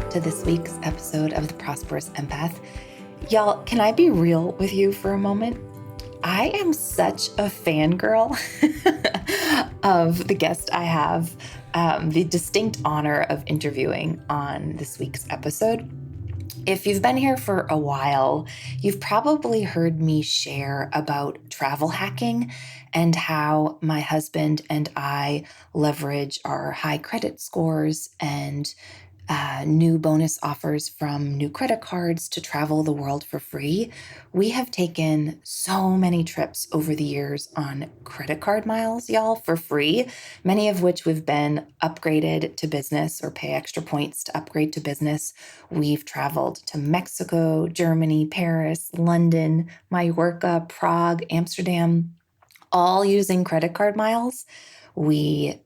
to this week's episode of The Prosperous Empath. Y'all, can I be real with you for a moment? I am such a fangirl of the guest I have the distinct honor of interviewing on this week's episode. If you've been here for a while, you've probably heard me share about travel hacking and how my husband and I leverage our high credit scores and new bonus offers from new credit cards to travel the world for free. We have taken so many trips over the years on credit card miles, y'all, for free, many of which we've been upgraded to business or pay extra points to upgrade to business. We've traveled to Mexico, Germany, Paris, London, Mallorca, Prague, Amsterdam, all using credit card miles. We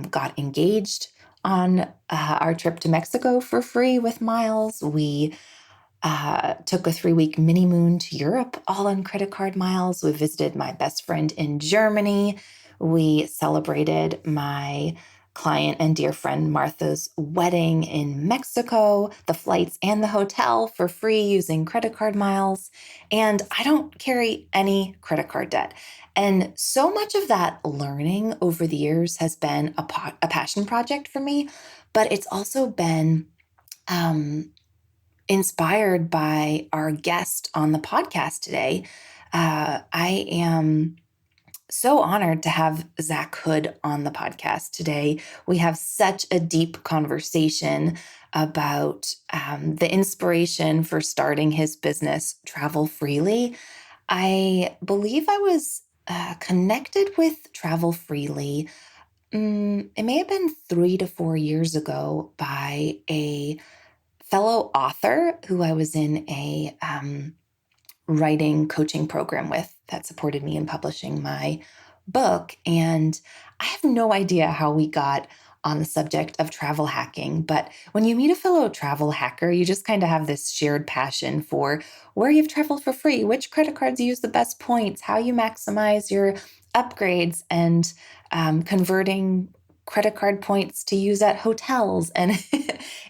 got engaged on our trip to Mexico for free with miles. We took a 3-week mini moon to Europe, all on credit card miles. We visited my best friend in Germany. We celebrated my client and dear friend Martha's wedding in Mexico, the flights and the hotel for free using credit card miles. And I don't carry any credit card debt. And so much of that learning over the years has been a passion project for me, but it's also been inspired by our guest on the podcast today. I am so honored to have Zach Hood on the podcast today. We have such a deep conversation about the inspiration for starting his business, Travel Freely. I believe I was connected with Travel Freely. It may have been 3 to 4 years ago by a fellow author who I was in a writing coaching program with that supported me in publishing my book. And I have no idea how we got on the subject of travel hacking, but when you meet a fellow travel hacker, you just kind of have this shared passion for where you've traveled for free, which credit cards use the best points, how you maximize your upgrades, and converting credit card points to use at hotels. And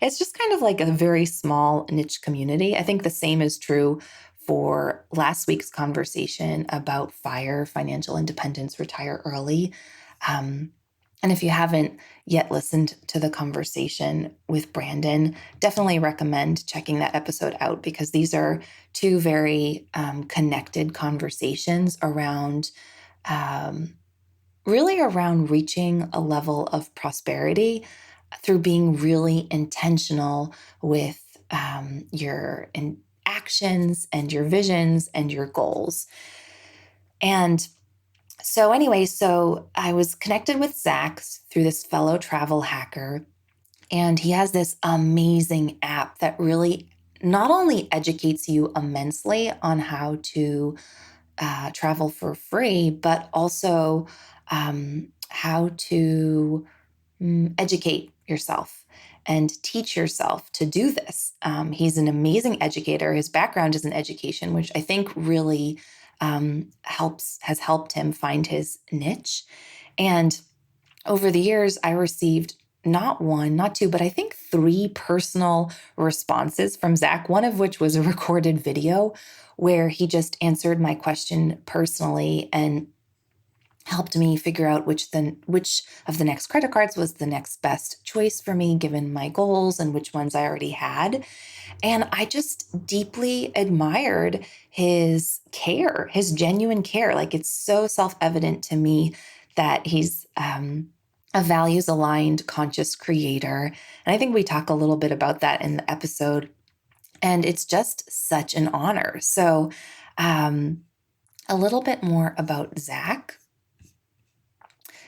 it's just kind of like a very small niche community. I think the same is true for last week's conversation about FIRE, financial independence, retire early. And if you haven't yet listened to the conversation with Brandon, definitely recommend checking that episode out because these are two very connected conversations around really around reaching a level of prosperity through being really intentional with your actions and your visions and your goals. And so anyway, so I was connected with Zach through this fellow travel hacker, and he has this amazing app that really not only educates you immensely on how to travel for free, but also how to educate yourself and teach yourself to do this. He's an amazing educator. His background is in education, which I think really has helped him find his niche. And over the years, I received not one, not two, but I think 3 personal responses from Zach, one of which was a recorded video where he just answered my question personally and helped me figure out which of the next credit cards was the next best choice for me, given my goals and which ones I already had. And I just deeply admired his care, his genuine care. Like it's so self-evident to me that he's a values-aligned, conscious creator. And I think we talk a little bit about that in the episode. And it's just such an honor. So a little bit more about Zach.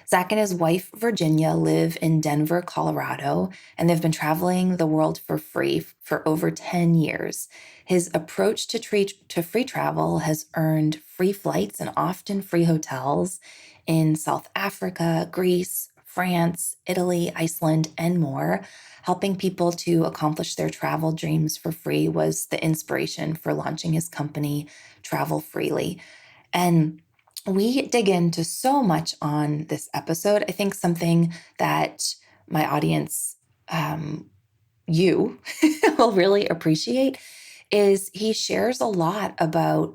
Zach and his wife, Virginia, live in Denver, Colorado, and they've been traveling the world for free for over 10 years. His approach to free travel has earned free flights and often free hotels in South Africa, Greece, France, Italy, Iceland, and more. Helping people to accomplish their travel dreams for free was the inspiration for launching his company, Travel Freely. And we dig into so much on this episode. I think something that my audience you will really appreciate is he shares a lot about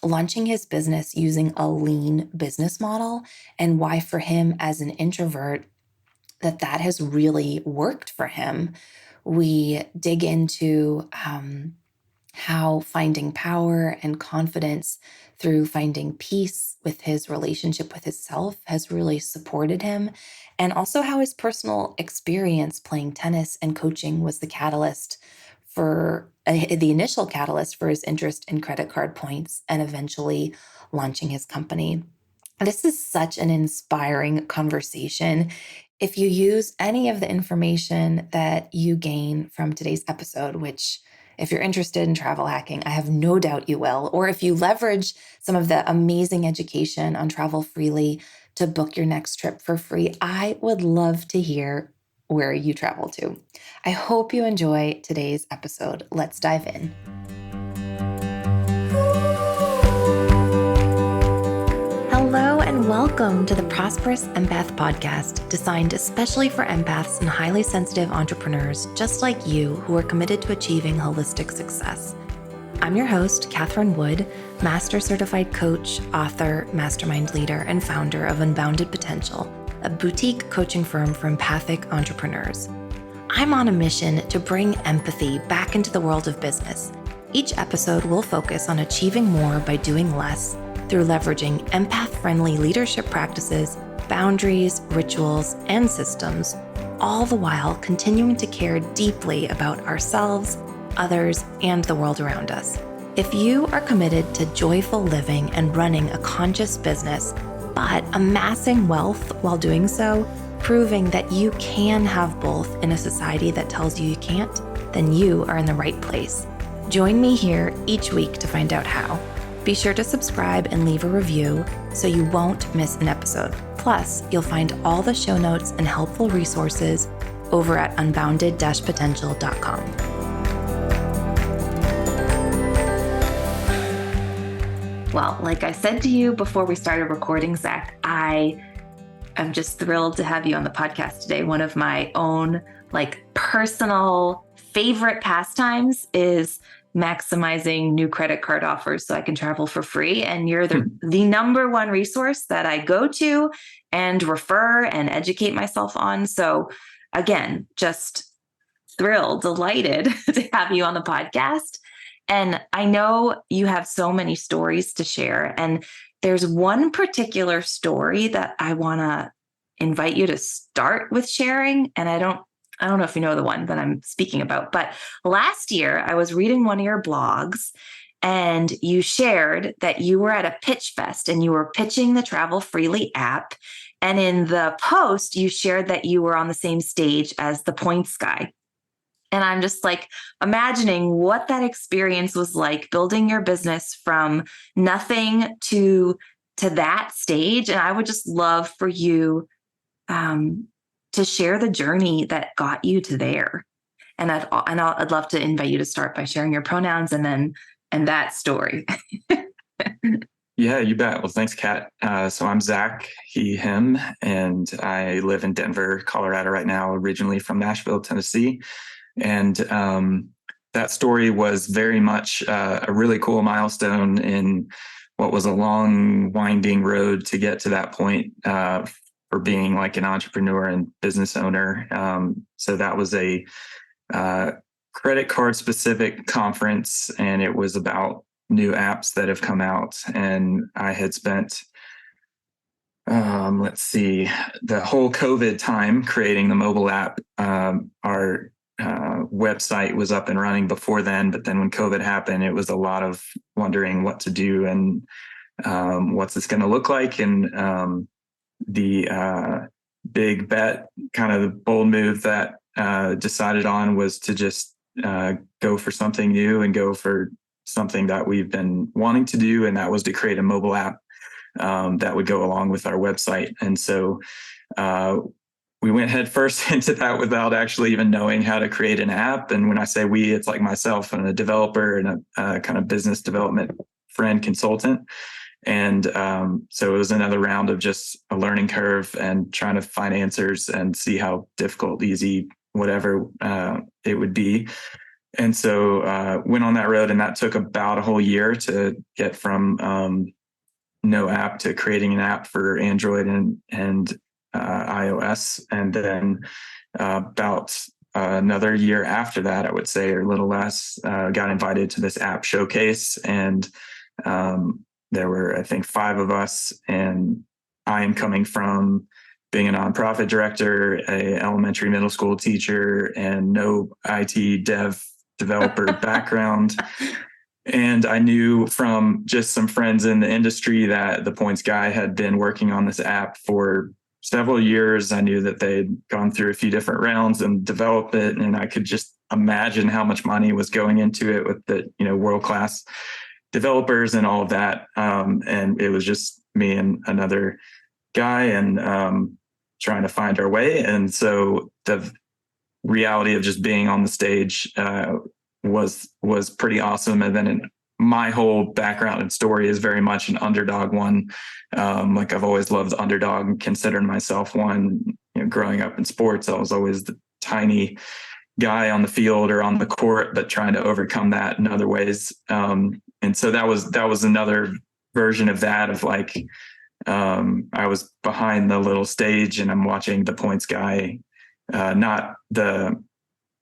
launching his business using a lean business model and why for him as an introvert that has really worked for him. We dig into how finding power and confidence through finding peace with his relationship with himself has really supported him, and also how his personal experience playing tennis and coaching was the catalyst for the initial catalyst for his interest in credit card points and eventually launching his company. This is such an inspiring conversation. If you use any of the information that you gain from today's episode, which if you're interested in travel hacking, I have no doubt you will, or if you leverage some of the amazing education on Travel Freely to book your next trip for free, I would love to hear where you travel to. I hope you enjoy today's episode. Let's dive in. Hello and welcome to the Prosperous Empath Podcast, designed especially for empaths and highly sensitive entrepreneurs just like you who are committed to achieving holistic success. I'm your host, Catherine Wood, Master Certified Coach, author, mastermind leader, and founder of Unbounded Potential, a boutique coaching firm for empathic entrepreneurs. I'm on a mission to bring empathy back into the world of business. Each episode will focus on achieving more by doing less through leveraging empath-friendly leadership practices, boundaries, rituals, and systems, all the while continuing to care deeply about ourselves, others, and the world around us. If you are committed to joyful living and running a conscious business, but amassing wealth while doing so, proving that you can have both in a society that tells you you can't, then you are in the right place. Join me here each week to find out how. Be sure to subscribe and leave a review so you won't miss an episode. Plus, you'll find all the show notes and helpful resources over at unbounded-potential.com. Well, like I said to you before we started recording, Zach, I am just thrilled to have you on the podcast today. One of my own personal favorite pastimes is maximizing new credit card offers so I can travel for free. And you're the number one resource that I go to and refer and educate myself on. So again, just thrilled, delighted to have you on the podcast. And I know you have so many stories to share. And there's one particular story that I want to invite you to start with sharing. And I don't know if you know the one that I'm speaking about, but last year I was reading one of your blogs and you shared that you were at a pitch fest and you were pitching the Travel Freely app. And in the post, you shared that you were on the same stage as the points guy. And I'm just imagining what that experience was like, building your business from nothing to that stage. And I would just love for you to share the journey that got you to there. And I'd love to invite you to start by sharing your pronouns and that story. Yeah, you bet. Well, thanks, Kat. So I'm Zach, he, him, and I live in Denver, Colorado right now, originally from Nashville, Tennessee. And that story was very much a really cool milestone in what was a long, winding road to get to that point for being an entrepreneur and business owner. So that was a credit card specific conference, and it was about new apps that have come out. And I had spent, the whole COVID time creating the mobile app. Our website was up and running before then, but then when COVID happened, it was a lot of wondering what to do and what's this going to look like. And the big bet, kind of the bold move that decided on was to just go for something new and go for something that we've been wanting to do. And that was to create a mobile app that would go along with our website. And so we went head first into that without actually even knowing how to create an app. And when I say we, it's myself and a developer and a kind of business development friend consultant. And so it was another round of just a learning curve and trying to find answers and see how difficult, easy, whatever it would be. And so went on that road, and that took about a whole year to get from no app to creating an app for Android and iOS. And then about another year after that, I would say, or a little less, got invited to this app showcase. And there were, I think, 5 of us. And I am coming from being a nonprofit director, a elementary middle school teacher, and no IT developer background. And I knew from just some friends in the industry that the Points Guy had been working on this app for several years. I knew that they'd gone through a few different rounds and developed it. And I could just imagine how much money was going into it with the, world-class developers and all of that. And it was just me and another guy, and trying to find our way. And so the reality of just being on the stage was pretty awesome. And then my whole background and story is very much an underdog one. Like I've always loved the underdog and considered myself one. Growing up in sports, I was always the tiny guy on the field or on the court, but trying to overcome that in other ways. And so that was another version of that, of like, I was behind the little stage and I'm watching the Points Guy, not the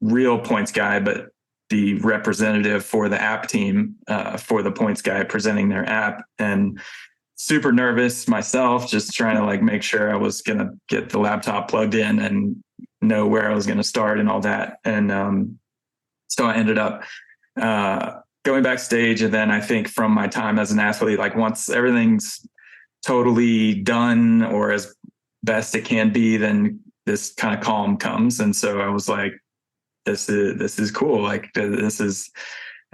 real Points Guy, but the representative for the app team, for the Points Guy presenting their app, and super nervous myself, just trying to like make sure I was going to get the laptop plugged in and know where I was going to start and all that. And so I ended up going backstage. And then I think from my time as an athlete, like once everything's totally done or as best it can be, then this kind of calm comes. And so I was like, this is cool. Like this is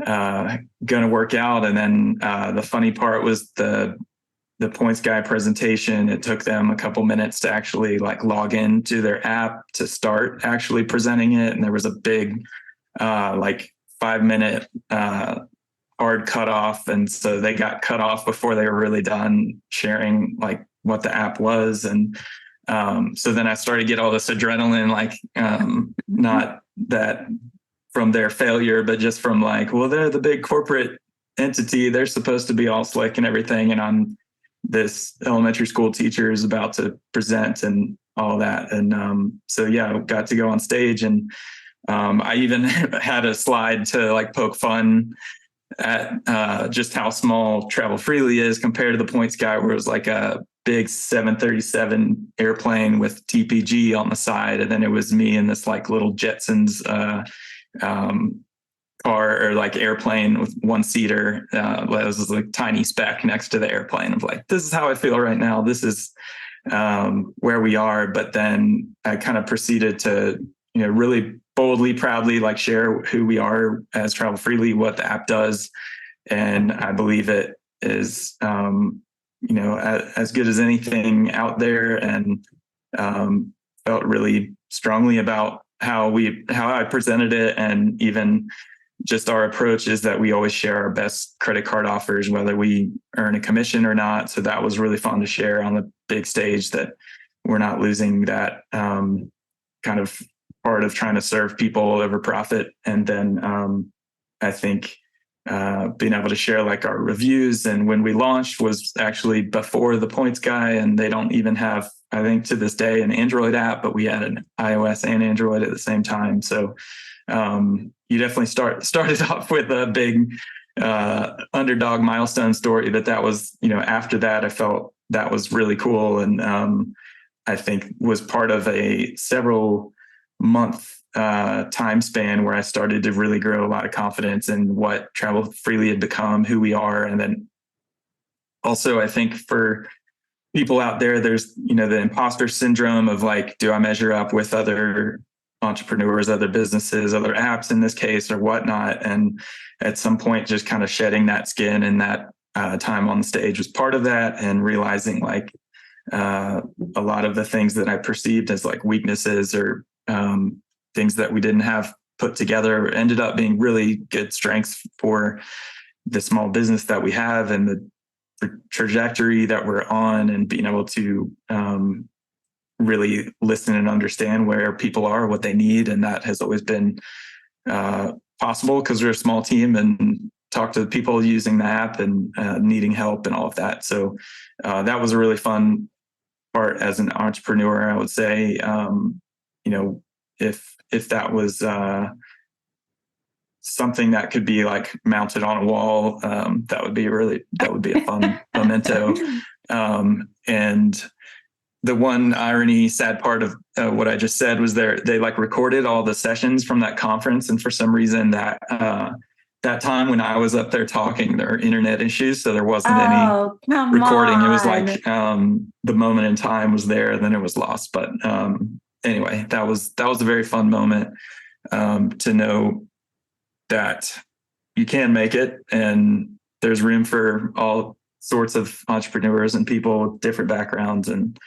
gonna work out. And then the funny part was the Points Guy presentation. It took them a couple minutes to actually like log into their app to start actually presenting it. And there was a big like 5-minute hard cutoff. And so they got cut off before they were really done sharing like what the app was. And so then I started to get all this adrenaline, like not that from their failure, but just from like, well, they're the big corporate entity. They're supposed to be all slick and everything. And I'm this elementary school teacher is about to present and all that. And so, yeah, I got to go on stage, and I even had a slide to like poke fun at just how small Travel Freely is compared to the Points Guy, where it was like a big 737 airplane with TPG on the side. And then it was me in this like little Jetsons car or like airplane with one seater. It was this like tiny speck next to the airplane of like, this is how I feel right now. This is where we are. But then I kind of proceeded to, really boldly, proudly like share who we are as Travel Freely, what the app does. And I believe it is, as good as anything out there, and felt really strongly about how I presented it. And even just our approach is that we always share our best credit card offers, whether we earn a commission or not. So that was really fun to share on the big stage, that we're not losing that kind of part of trying to serve people over profit. And then I think being able to share like our reviews, and when we launched was actually before the Points Guy, and they don't even have, I think to this day, an Android app, but we had an iOS and Android at the same time. So you definitely started off with a big underdog milestone story, but that was, after that, I felt that was really cool. And I think was part of a several month time span where I started to really grow a lot of confidence in what Travel Freely had become, who we are. And then also, I think for people out there, there's, the imposter syndrome of like, do I measure up with other entrepreneurs, other businesses, other apps in this case, or whatnot? And at some point, just kind of shedding that skin, and that time on the stage was part of that, and realizing like a lot of the things that I perceived as like weaknesses or things that we didn't have put together ended up being really good strengths for the small business that we have, and the trajectory that we're on, and being able to really listen and understand where people are, what they need. And that has always been possible because we're a small team and talk to people using the app and needing help and all of that. So that was a really fun part as an entrepreneur, I would say. If that was something that could be like mounted on a wall, that would be a fun memento. And the one irony, sad part of what I just said was they like recorded all the sessions from that conference. And for some reason that time when I was up there talking, there were internet issues. So there wasn't any recording. It was like the moment in time was there, and then it was lost. But anyway, that was a very fun moment to know that you can make it, and there's room for all sorts of entrepreneurs and people with different backgrounds. And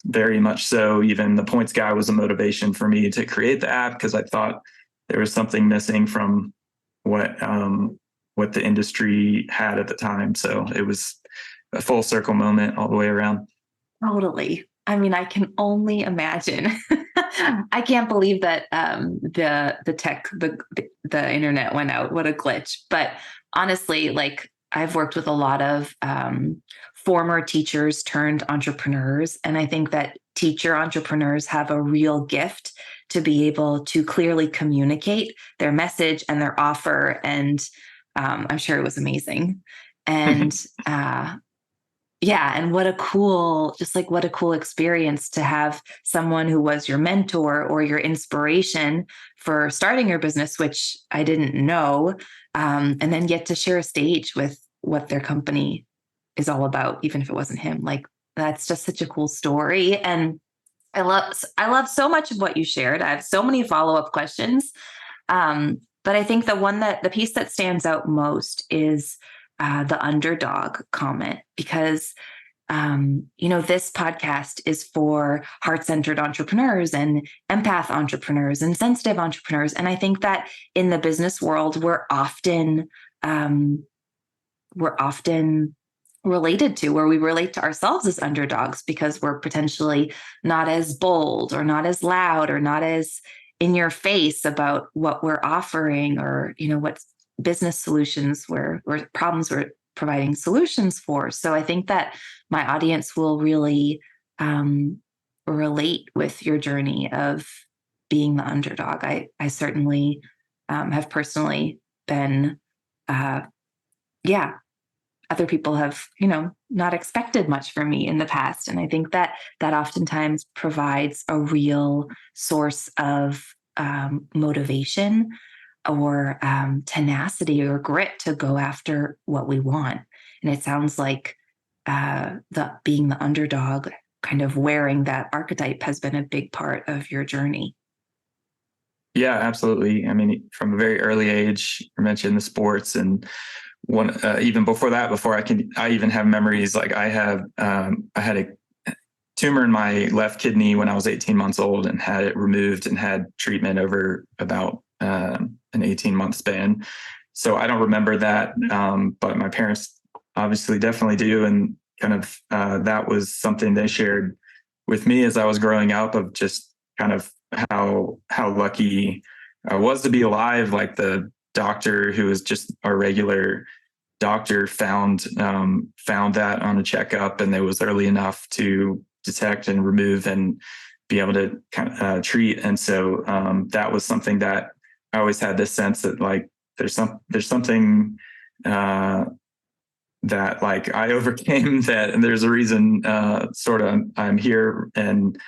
very much so, even the points guy was a motivation for me to create the app, because I thought there was something missing from what the industry had at the time. So it was a full circle moment all the way around. Totally. I mean, I can only imagine. I can't believe that the internet went out. What a glitch. But honestly, like, I've worked with a lot of former teachers turned entrepreneurs. And I think that teacher entrepreneurs have a real gift to be able to clearly communicate their message and their offer. And I'm sure it was amazing. And yeah. And what a cool experience to have someone who was your mentor or your inspiration for starting your business, which I didn't know, and then get to share a stage with what their company is all about, even if it wasn't him. Like, that's just such a cool story. And I love so much of what you shared. I have so many follow-up questions. But I think the piece that stands out most is the underdog comment, because this podcast is for heart-centered entrepreneurs and empath entrepreneurs and sensitive entrepreneurs. And I think that in the business world, we're often related to, where we relate to ourselves as underdogs, because we're potentially not as bold or not as loud or not as in your face about what we're offering, or, what business solutions or problems we're providing solutions for. So I think that my audience will really relate with your journey of being the underdog. I certainly have personally been, other people have, not expected much from me in the past. And I think that oftentimes provides a real source of motivation or tenacity or grit to go after what we want. And it sounds like being the underdog, kind of wearing that archetype, has been a big part of your journey. Yeah, absolutely. I mean, from a very early age, I mentioned the sports, and even before that, I even have memories. Like I had a tumor in my left kidney when I was 18 months old, and had it removed and had treatment over about an 18-month span. So I don't remember that, but my parents obviously definitely do. And kind of that was something they shared with me as I was growing up, of just kind of how lucky I was to be alive. Like the doctor, who was just a regular doctor, found that on a checkup, and it was early enough to detect and remove and be able to kind of treat. And so that was something that I always had this sense that, like, there's something that, like, I overcame that, and there's a reason sort of I'm here. And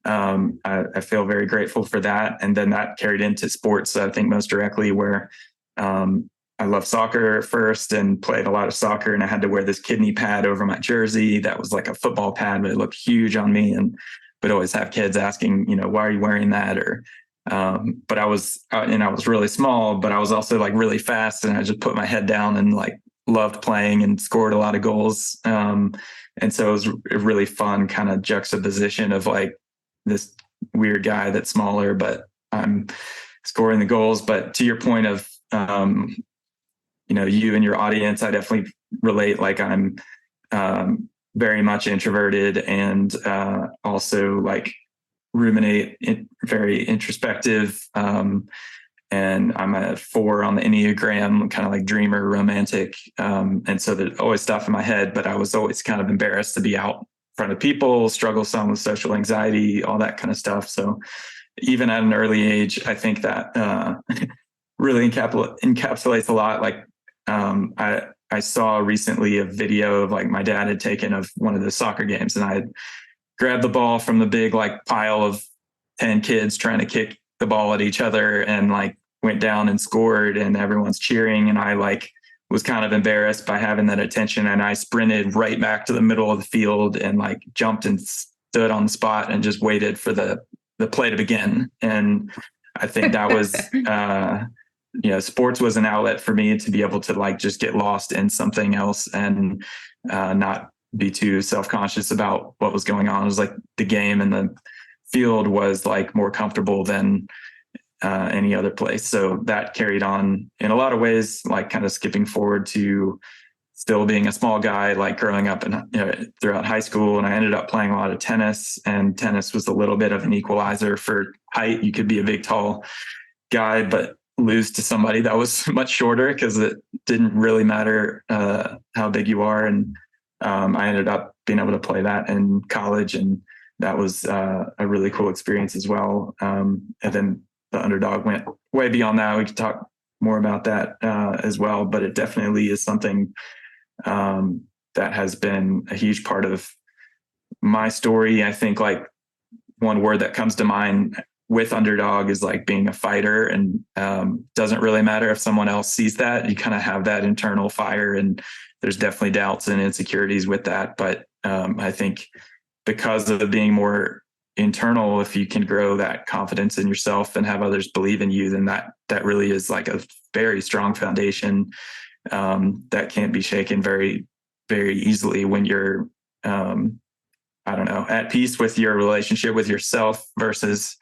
I feel very grateful for that. And then that carried into sports, I think, most directly, where I loved soccer first and played a lot of soccer, and I had to wear this kidney pad over my jersey that was like a football pad, but it looked huge on me, and would always have kids asking, why are you wearing that? Or but I was really small, but I was also like really fast, and I just put my head down and like loved playing and scored a lot of goals. And so it was a really fun kind of juxtaposition of like this weird guy that's smaller, but I'm scoring the goals. But to your point of, you and your audience, I definitely relate. Like I'm very much introverted and also like ruminate, very introspective. And I'm a 4 on the Enneagram, kind of like dreamer, romantic. And so there's always stuff in my head, but I was always kind of embarrassed to be out in front of people, struggle some with social anxiety, all that kind of stuff. So even at an early age, I think that really encapsulates a lot. Like I saw recently a video of like my dad had taken of one of the soccer games, and I had grabbed the ball from the big like pile of 10 kids trying to kick the ball at each other, and like went down and scored, and everyone's cheering, and I like was kind of embarrassed by having that attention, and I sprinted right back to the middle of the field and like jumped and stood on the spot and just waited for the play to begin. And I think that was sports was an outlet for me to be able to like just get lost in something else and not be too self-conscious about what was going on. It was like the game and the field was like more comfortable than any other place. So that carried on in a lot of ways, like kind of skipping forward to still being a small guy, like growing up and throughout high school. And I ended up playing a lot of tennis, and tennis was a little bit of an equalizer for height. You could be a big, tall guy, but lose to somebody that was much shorter because it didn't really matter how big you are. And I ended up being able to play that in college, and that was a really cool experience as well. And then the underdog went way beyond that. We could talk more about that as well, but it definitely is something that has been a huge part of my story. I think like one word that comes to mind with underdog is like being a fighter, and doesn't really matter if someone else sees that. You kind of have that internal fire, and there's definitely doubts and insecurities with that. But I think because of being more internal, if you can grow that confidence in yourself and have others believe in you, then that really is like a very strong foundation that can't be shaken very, very easily when you're, I don't know, at peace with your relationship with yourself versus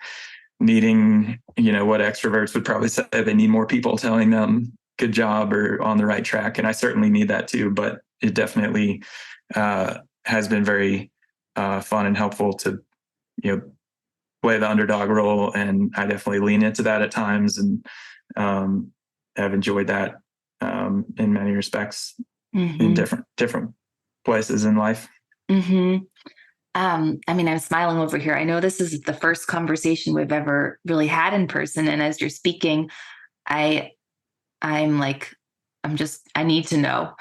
needing, what extroverts would probably say, they need more people telling them good job or on the right track. And I certainly need that too, but it definitely has been very fun and helpful to, play the underdog role. And I definitely lean into that at times, and have enjoyed that in many respects in different places in life. Mm-hmm. I mean, I'm smiling over here. I know this is the first conversation we've ever really had in person. And as you're speaking, I need to know.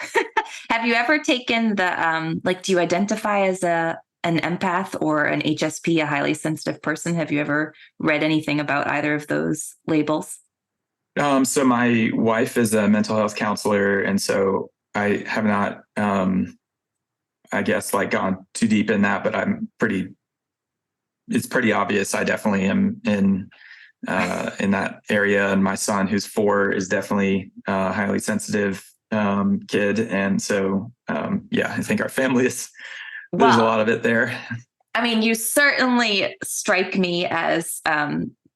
Have you ever taken do you identify as an empath or an HSP, a highly sensitive person? Have you ever read anything about either of those labels? So my wife is a mental health counselor, and so I have not, I guess, like gone too deep in that, but it's pretty obvious. I definitely am in that area. And my son, who's 4, is definitely a highly sensitive kid. And so, I think our family there's a lot of it there. I mean, you certainly strike me as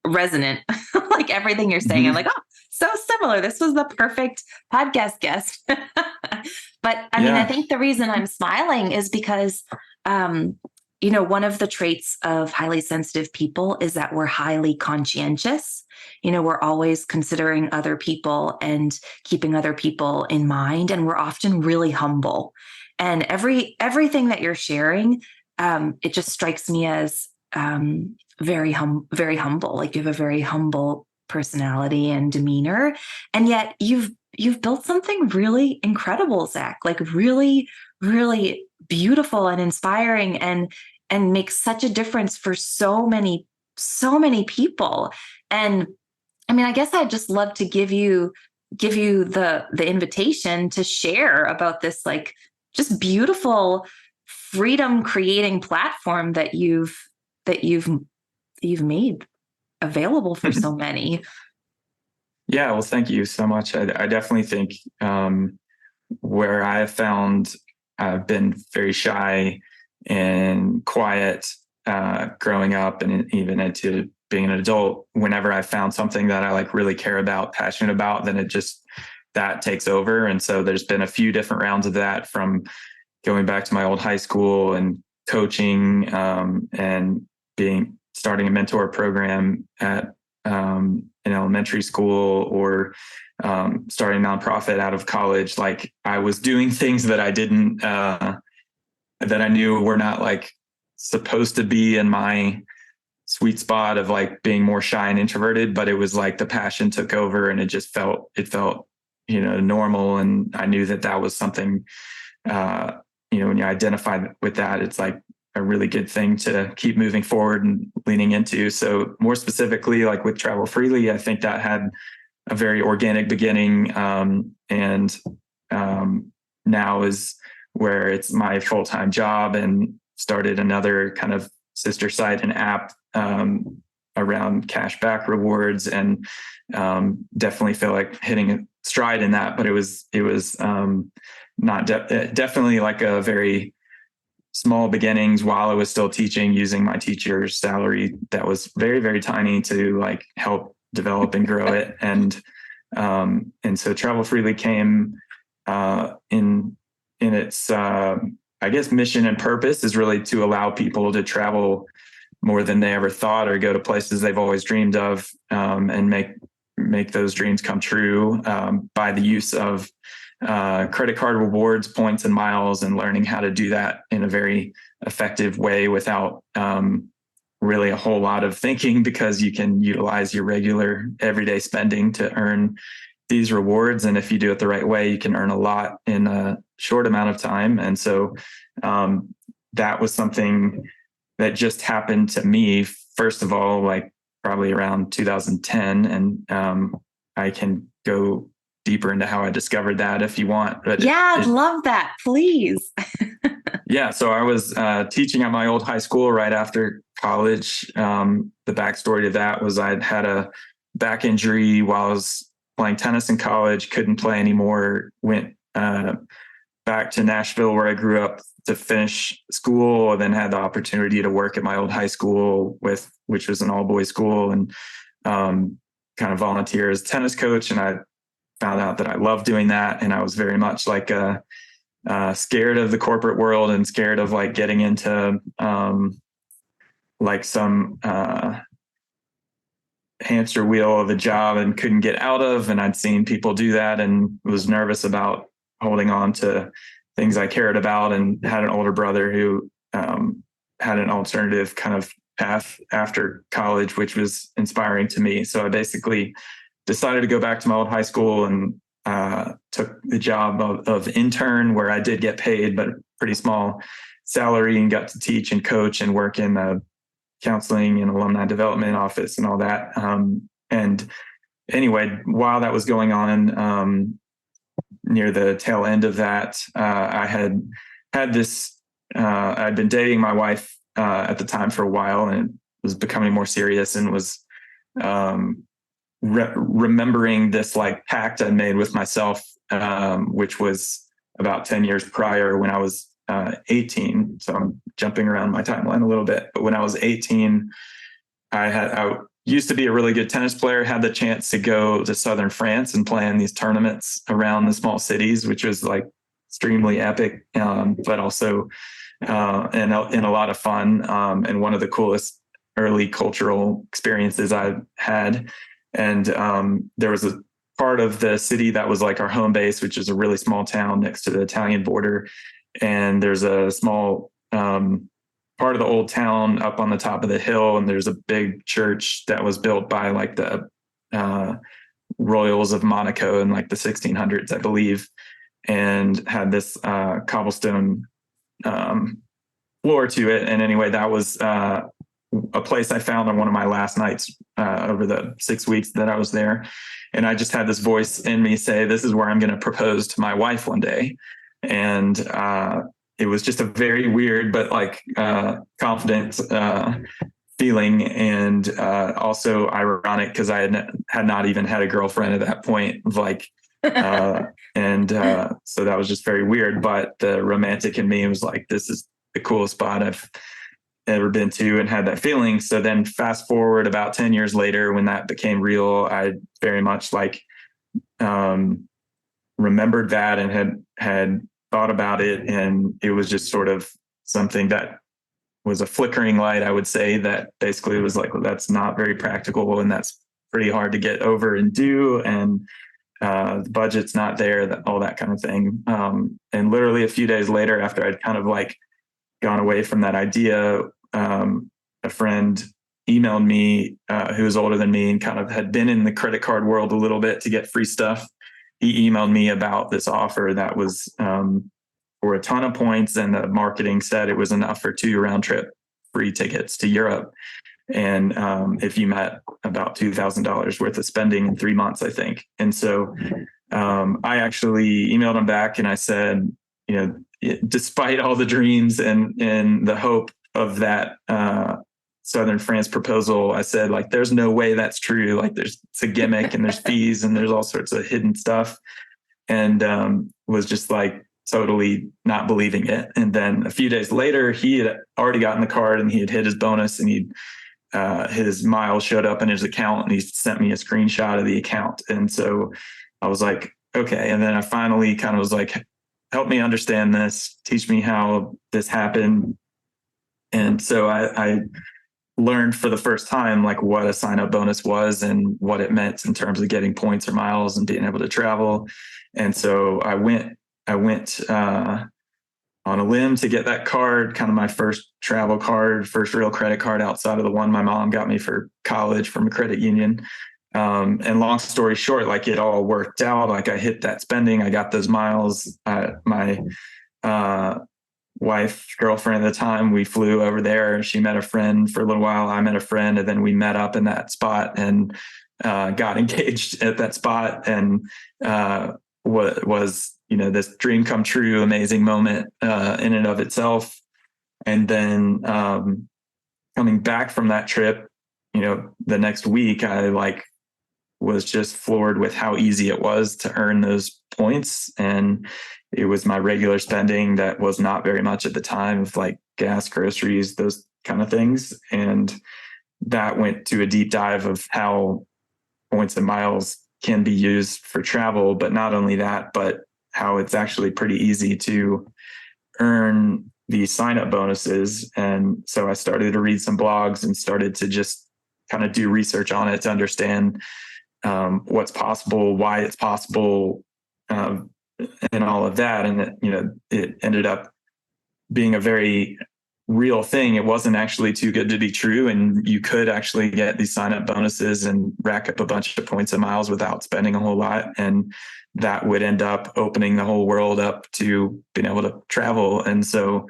resonant, like everything you're saying. I'm like, oh, so similar. This was the perfect podcast guest. But I mean, I think the reason I'm smiling is because, one of the traits of highly sensitive people is that we're highly conscientious. We're always considering other people and keeping other people in mind. And we're often really humble. And everything that you're sharing, it just strikes me as very humble. Like you have a very humble personality and demeanor, and yet you've built something really incredible, Zach. Like really, really beautiful and inspiring, and makes such a difference for so many people. And I mean, I guess I'd just love to give you the invitation to share about this, like, just beautiful freedom creating platform that you've made available for so many. Yeah, well, thank you so much. I definitely think where I have found I've been very shy and quiet growing up, and even into being an adult. Whenever I found something that I like really care about, passionate about, then that takes over. And so there's been a few different rounds of that, from going back to my old high school and coaching, and starting a mentor program at an elementary school, or starting a nonprofit out of college. Like, I was doing things that I didn't, that I knew were not like supposed to be in my sweet spot of like being more shy and introverted, but it was like the passion took over, and it felt, normal. And I knew that that was something, when you identify with that, it's like a really good thing to keep moving forward and leaning into. So more specifically, like with Travel Freely, I think that had a very organic beginning. And now is where it's my full-time job, and started another kind of sister site and app around cash back rewards, and definitely feel like hitting a stride in that. But it was not definitely like a very small beginnings while I was still teaching, using my teacher's salary that was very, very tiny to like help develop and grow it. And so Travel Freely came in its I guess mission and purpose is really to allow people to travel more than they ever thought, or go to places they've always dreamed of, and make those dreams come true, by the use of credit card rewards, points, and miles, and learning how to do that in a very effective way without really a whole lot of thinking, because you can utilize your regular everyday spending to earn these rewards. And if you do it the right way, you can earn a lot in a short amount of time. And so that was something that just happened to me, first of all, like probably around 2010. And I can go deeper into how I discovered that if you want. But yeah, I'd love that. Please. Yeah. So I was teaching at my old high school right after college. The backstory to that was I'd had a back injury while I was playing tennis in college, couldn't play anymore, went back to Nashville where I grew up to finish school, and then had the opportunity to work at my old high school, which was an all boys school, and kind of volunteer as tennis coach. And I found out that I loved doing that. And I was very much like scared of the corporate world, and scared of like getting into like some hamster wheel of a job and couldn't get out of. And I'd seen people do that and was nervous about holding on to things I cared about, and had an older brother who had an alternative kind of path after college, which was inspiring to me. So I basically decided to go back to my old high school, and took the job of intern, where I did get paid, but pretty small salary, and got to teach and coach and work in the counseling and alumni development office and all that. And anyway, while that was going on, near the tail end of that, I had this, I'd been dating my wife at the time for a while, and it was becoming more serious, and was remembering this like pact I made with myself, which was about 10 years prior, when I was 18. So I'm jumping around my timeline a little bit, but when I was 18, I used to be a really good tennis player, had the chance to go to southern France and play in these tournaments around the small cities, which was like extremely epic, but also and a lot of fun, and one of the coolest early cultural experiences I've had. And there was a part of the city that was like our home base, which is a really small town next to the Italian border. And there's a small part of the old town up on the top of the hill, and there's a big church that was built by like the royals of Monaco in like the 1600s, I believe, and had this cobblestone floor to it. And anyway, that was a place I found on one of my last nights over the 6 weeks that I was there. And I just had this voice in me say, this is where I'm going to propose to my wife one day. And it was just a very weird, but like confident feeling. And also ironic, because I had not even had a girlfriend at that point. Like, and so that was just very weird. But the romantic in me was like, this is the coolest spot I've ever been to, and had that feeling. So then fast forward about 10 years later, when that became real, I very much like remembered that, and had thought about it, and it was just sort of something that was a flickering light, I would say, that basically was like, well, that's not very practical and that's pretty hard to get over and do. And the budget's not there, all that kind of thing. And literally a few days later, after I'd kind of like gone away from that idea, a friend emailed me who was older than me and kind of had been in the credit card world a little bit to get free stuff. He emailed me about this offer that was for a ton of points, and the marketing said it was enough for 2 round trip free tickets to Europe. And if you met about $2,000 worth of spending in 3 months, I think. And so I actually emailed him back and I said, you know, despite all the dreams and the hope of that Southern France proposal, I said, like, there's no way that's true. Like, it's a gimmick and there's fees and there's all sorts of hidden stuff. And was just like totally not believing it. And then a few days later, he had already gotten the card and he had hit his bonus, and his miles showed up in his account, and he sent me a screenshot of the account. And so I was like, okay. And then I finally kind of was like, help me understand this, teach me how this happened. And so I learned for the first time like what a sign up bonus was and what it meant in terms of getting points or miles and being able to travel. And so I went on a limb to get that card, kind of my first travel card, first real credit card outside of the one my mom got me for college from a credit union. And long story short, like, it all worked out. Like, I hit that spending, I got those miles. My wife, girlfriend at the time, we flew over there. She met a friend for a little while. I met a friend, and then we met up in that spot and got engaged at that spot. And what was, you know, this dream come true, amazing moment in and of itself. And then coming back from that trip, you know, the next week, I like was just floored with how easy it was to earn those points. And it was my regular spending that was not very much at the time, of like gas, groceries, those kind of things. And that went to a deep dive of how points and miles can be used for travel. But not only that, but how it's actually pretty easy to earn these sign-up bonuses. And so I started to read some blogs and started to just kind of do research on it to understand what's possible, why it's possible, and all of that. And it, you know, it ended up being a very real thing. It wasn't actually too good to be true, and you could actually get these sign-up bonuses and rack up a bunch of points and miles without spending a whole lot. And that would end up opening the whole world up to being able to travel. And so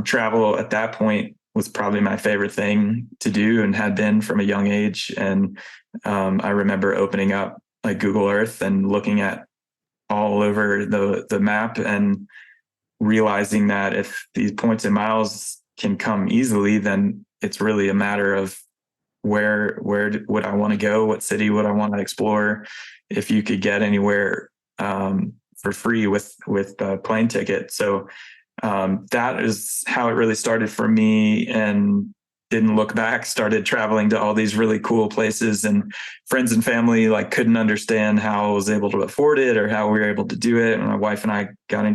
travel at that point was probably my favorite thing to do, and had been from a young age. And I remember opening up like Google Earth and looking at all over the map and realizing that if these points and miles can come easily, then it's really a matter of where would I want to go? What city would I want to explore? If you could get anywhere for free with a plane ticket. So that is how it really started for me, and didn't look back. Started traveling to all these really cool places, and friends and family like couldn't understand how I was able to afford it or how we were able to do it. And my wife and I got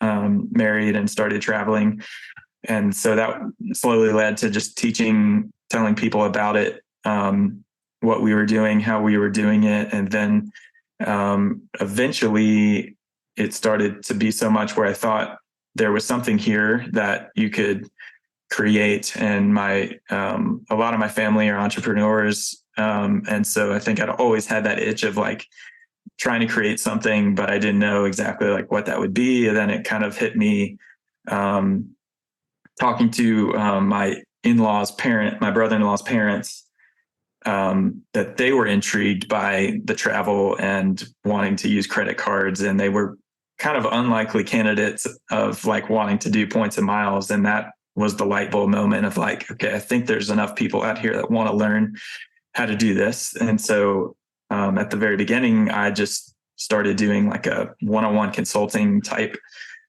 married and started traveling. And so that slowly led to just telling people about it, what we were doing, how we were doing it. And then eventually it started to be so much where I thought there was something here that you could create. And a lot of my family are entrepreneurs. And so I think I'd always had that itch of like trying to create something, but I didn't know exactly like what that would be. And then it kind of hit me talking to my brother-in-law's parents, that they were intrigued by the travel and wanting to use credit cards. And they were kind of unlikely candidates of like wanting to do points and miles. And that was the light bulb moment of like, okay, I think there's enough people out here that want to learn how to do this. And so at the very beginning, I just started doing like a one-on-one consulting type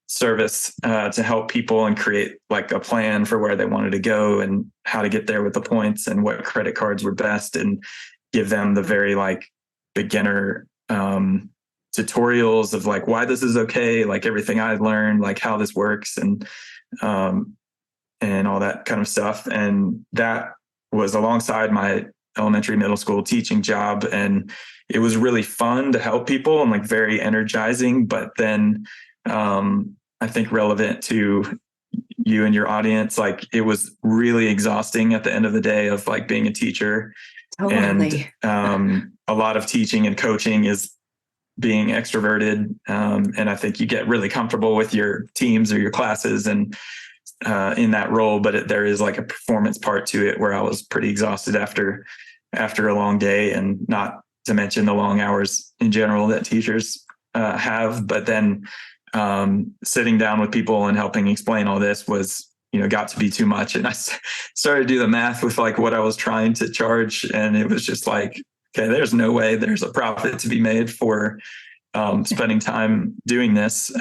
service to help people and create like a plan for where they wanted to go and how to get there with the points and what credit cards were best, and give them the very like beginner tutorials of like why this is okay, like everything I learned, like how this works, um, and all that kind of stuff. And that was alongside my elementary, middle school teaching job. And it was really fun to help people and like very energizing. But then I think relevant to you and your audience, like it was really exhausting at the end of the day of like being a teacher. Totally. And a lot of teaching and coaching is being extroverted. And I think you get really comfortable with your teams or your classes and in that role, but there is like a performance part to it where I was pretty exhausted after a long day, and not to mention the long hours in general that teachers have. But then sitting down with people and helping explain all this was, got to be too much. And I started to do the math with like what I was trying to charge. And it was just like, okay, there's no way there's a profit to be made for spending time doing this.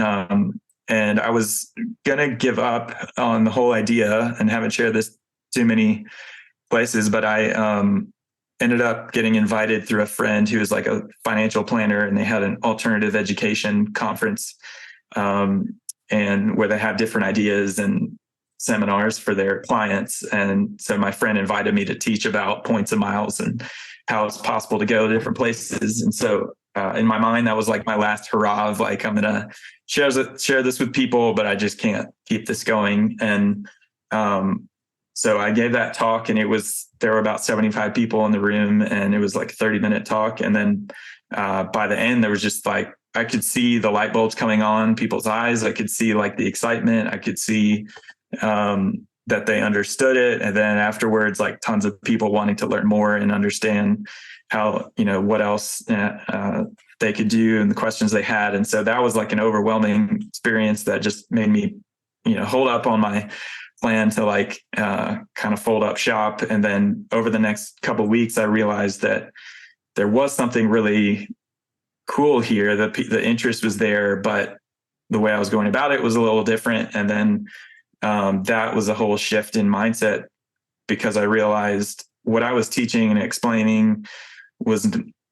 And I was going to give up on the whole idea and haven't shared this too many places, but I ended up getting invited through a friend who was like a financial planner, and they had an alternative education conference, and where they have different ideas and seminars for their clients. And so my friend invited me to teach about points and miles and how it's possible to go to different places. And so in my mind, that was like my last hurrah of like, I'm going to share this with people, but I just can't keep this going. And so I gave that talk, and there were about 75 people in the room, and it was like a 30-minute talk. And then by the end, there was just like, I could see the light bulbs coming on people's eyes. I could see like the excitement. I could see that they understood it. And then afterwards, like tons of people wanting to learn more and understand how, what else they could do and the questions they had. And so that was like an overwhelming experience that just made me, hold up on my plan to like kind of fold up shop. And then over the next couple of weeks, I realized that there was something really cool here. The interest was there, but the way I was going about it was a little different. And then that was a whole shift in mindset, because I realized what I was teaching and explaining was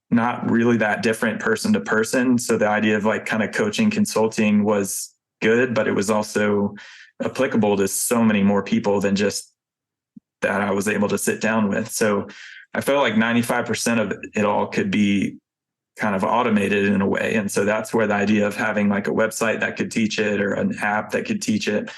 not really that different person to person. So the idea of like kind of coaching, consulting was good, but it was also applicable to so many more people than just that I was able to sit down with. So I felt like 95% of it all could be kind of automated in a way. And so that's where the idea of having like a website that could teach it, or an app that could teach it,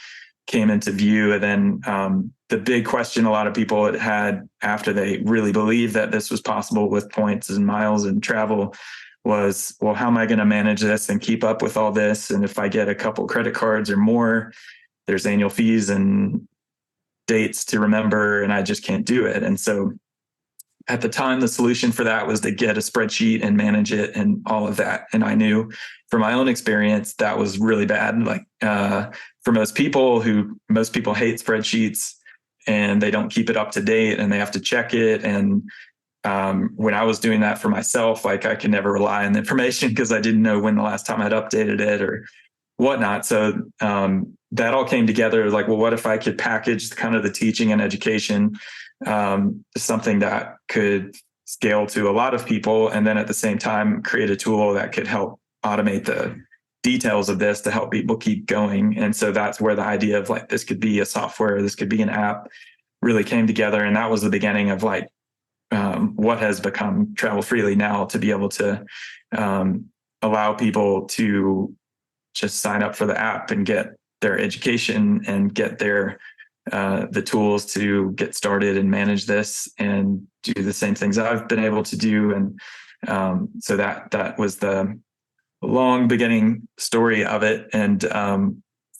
came into view. And then the big question a lot of people had after they really believed that this was possible with points and miles and travel was, well, how am I going to manage this and keep up with all this? And if I get a couple credit cards or more, there's annual fees and dates to remember, and I just can't do it. And so at the time, the solution for that was to get a spreadsheet and manage it and all of that. And I knew from my own experience that was really bad. Like for most people hate spreadsheets, and they don't keep it up to date, and they have to check it. And when I was doing that for myself, like I could never rely on the information because I didn't know when the last time I'd updated it or whatnot. So that all came together like, well, what if I could package kind of the teaching and education, something that could scale to a lot of people, and then at the same time create a tool that could help automate the details of this to help people keep going. And so that's where the idea of like, this could be a software, this could be an app, really came together. And that was the beginning of like what has become Travel Freely now, to be able to allow people to just sign up for the app and get their education and get their the tools to get started and manage this and do the same things I've been able to do. And so that was the long beginning story of it. And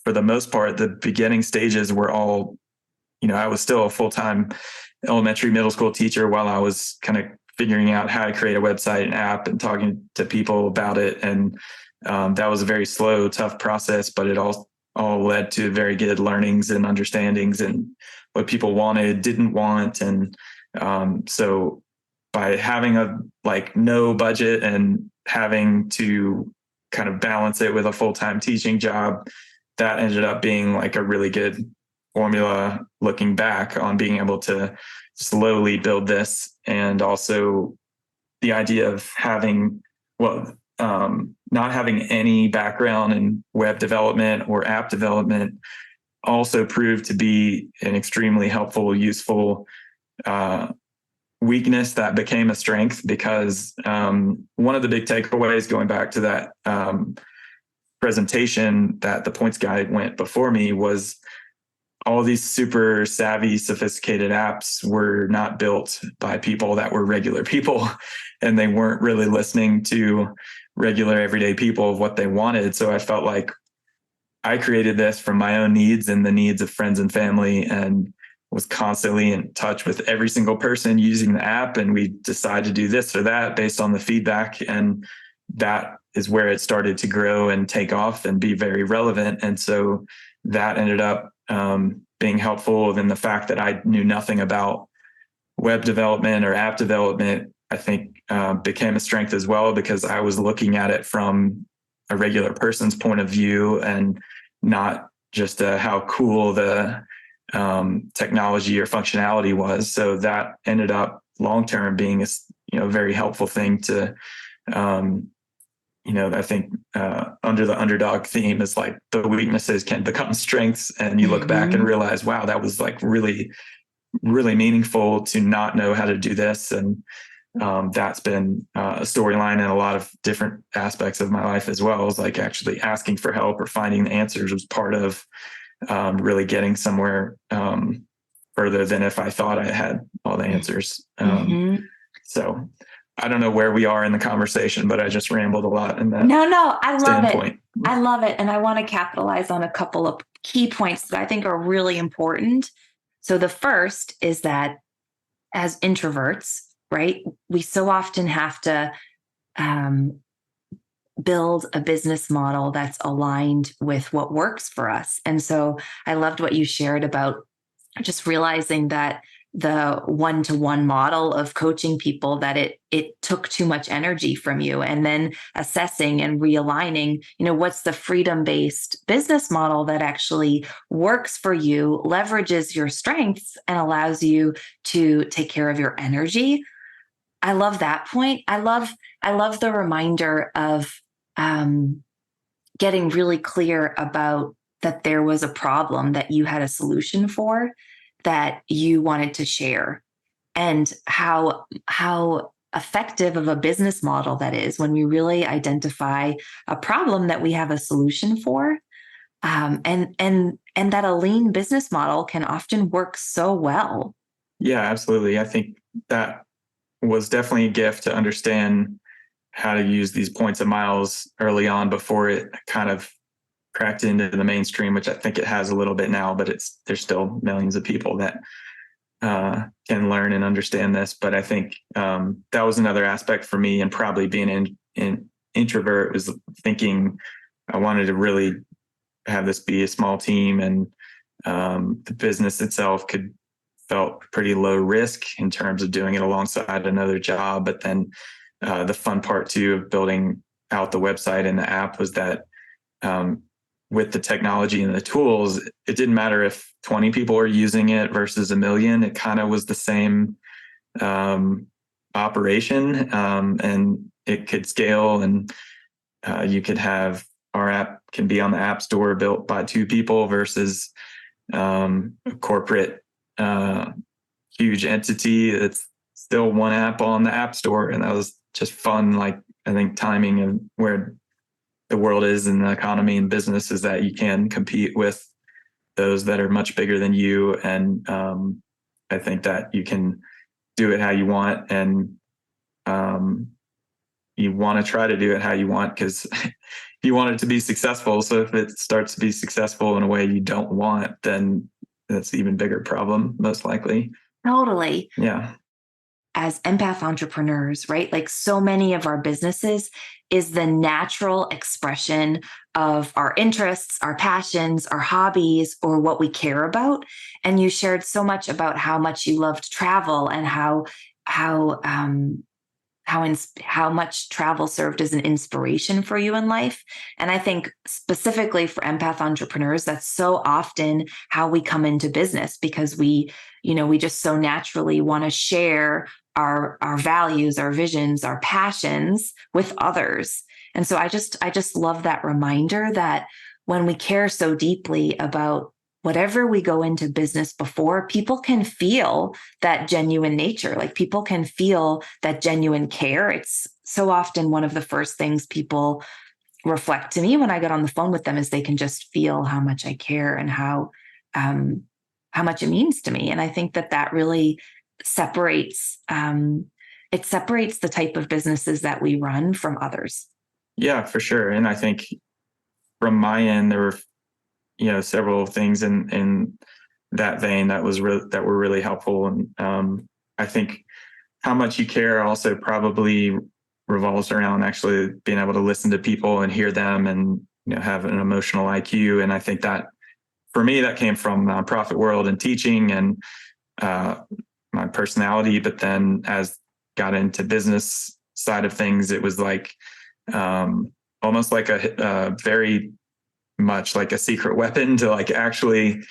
for the most part, the beginning stages were all, I was still a full-time elementary, middle school teacher while I was kind of figuring out how to create a website and app and talking to people about it. And that was a very slow, tough process, but it all led to very good learnings and understandings and what people wanted, didn't want. And so by having no budget and having to kind of balance it with a full-time teaching job, that ended up being like a really good formula looking back on being able to slowly build this. And also the idea of having, not having any background in web development or app development also proved to be an extremely helpful, useful weakness that became a strength, because one of the big takeaways, going back to that presentation that the points guy went before me, was all these super savvy, sophisticated apps were not built by people that were regular people, and they weren't really listening to regular everyday people of what they wanted. So I felt like I created this from my own needs and the needs of friends and family, and was constantly in touch with every single person using the app. And we decide to do this or that based on the feedback. And that is where it started to grow and take off and be very relevant. And so that ended up being helpful. In the fact that I knew nothing about web development or app development, I think became a strength as well, because I was looking at it from a regular person's point of view, and not just how cool the technology or functionality was. So that ended up long-term being a very helpful thing to, I think under the underdog theme is like the weaknesses can become strengths, and you look back and realize, wow, that was like really, really meaningful to not know how to do this. And that's been a storyline in a lot of different aspects of my life as well. Is like actually asking for help or finding the answers was part of really getting somewhere further than if I thought I had all the answers. So I don't know where we are in the conversation, but I just rambled a lot in that. No, I love standpoint. it. I love it. And I want to capitalize on a couple of key points that I think are really important. So the first is that as introverts, right, we so often have to build a business model that's aligned with what works for us. And so I loved what you shared about just realizing that the one-to-one model of coaching people, that it took too much energy from you, and then assessing and realigning, what's the freedom-based business model that actually works for you, leverages your strengths, and allows you to take care of your energy. I love that point. I love the reminder of getting really clear about that there was a problem that you had a solution for, that you wanted to share, and how effective of a business model that is when we really identify a problem that we have a solution for, and that a lean business model can often work so well. Yeah, absolutely. I think that was definitely a gift to understand how to use these points of miles early on before it kind of cracked into the mainstream, which I think it has a little bit now, but there's still millions of people that can learn and understand this. But I think that was another aspect for me, and probably being an introvert, was thinking I wanted to really have this be a small team, and the business itself felt pretty low risk in terms of doing it alongside another job. But then the fun part too of building out the website and the app was that with the technology and the tools, it didn't matter if 20 people are using it versus a million. It kind of was the same operation, and it could scale, and you could have our app can be on the App Store built by 2 people versus a corporate huge entity that's still one app on the App Store. And that was just fun. Like, I think timing and where the world is in the economy and business is that you can compete with those that are much bigger than you. And I think that you can do it how you want, and you want to try to do it how you want, because you want it to be successful. So if it starts to be successful in a way you don't want, then that's an even bigger problem, most likely. Totally. Yeah. As empath entrepreneurs, right? Like, so many of our businesses is the natural expression of our interests, our passions, our hobbies, or what we care about. And you shared so much about how much you loved travel, and how much travel served as an inspiration for you in life. And I think specifically for empath entrepreneurs, that's so often how we come into business, because we just so naturally want to share our values, our visions, our passions with others. And so I just love that reminder that when we care so deeply about whatever we go into business before, people can feel that genuine nature. Like people can feel that genuine care. It's so often one of the first things people reflect to me when I get on the phone with them is they can just feel how much I care and how much it means to me. And I think that really separates it separates the type of businesses that we run from others. Yeah, for sure. And I think from my end, there were, several things in that vein that that were really helpful. And I think how much you care also probably revolves around actually being able to listen to people and hear them and, have an emotional IQ. And I think that for me, that came from nonprofit world and teaching and my personality. But then as got into business side of things, it was like almost like a very much like a secret weapon to like actually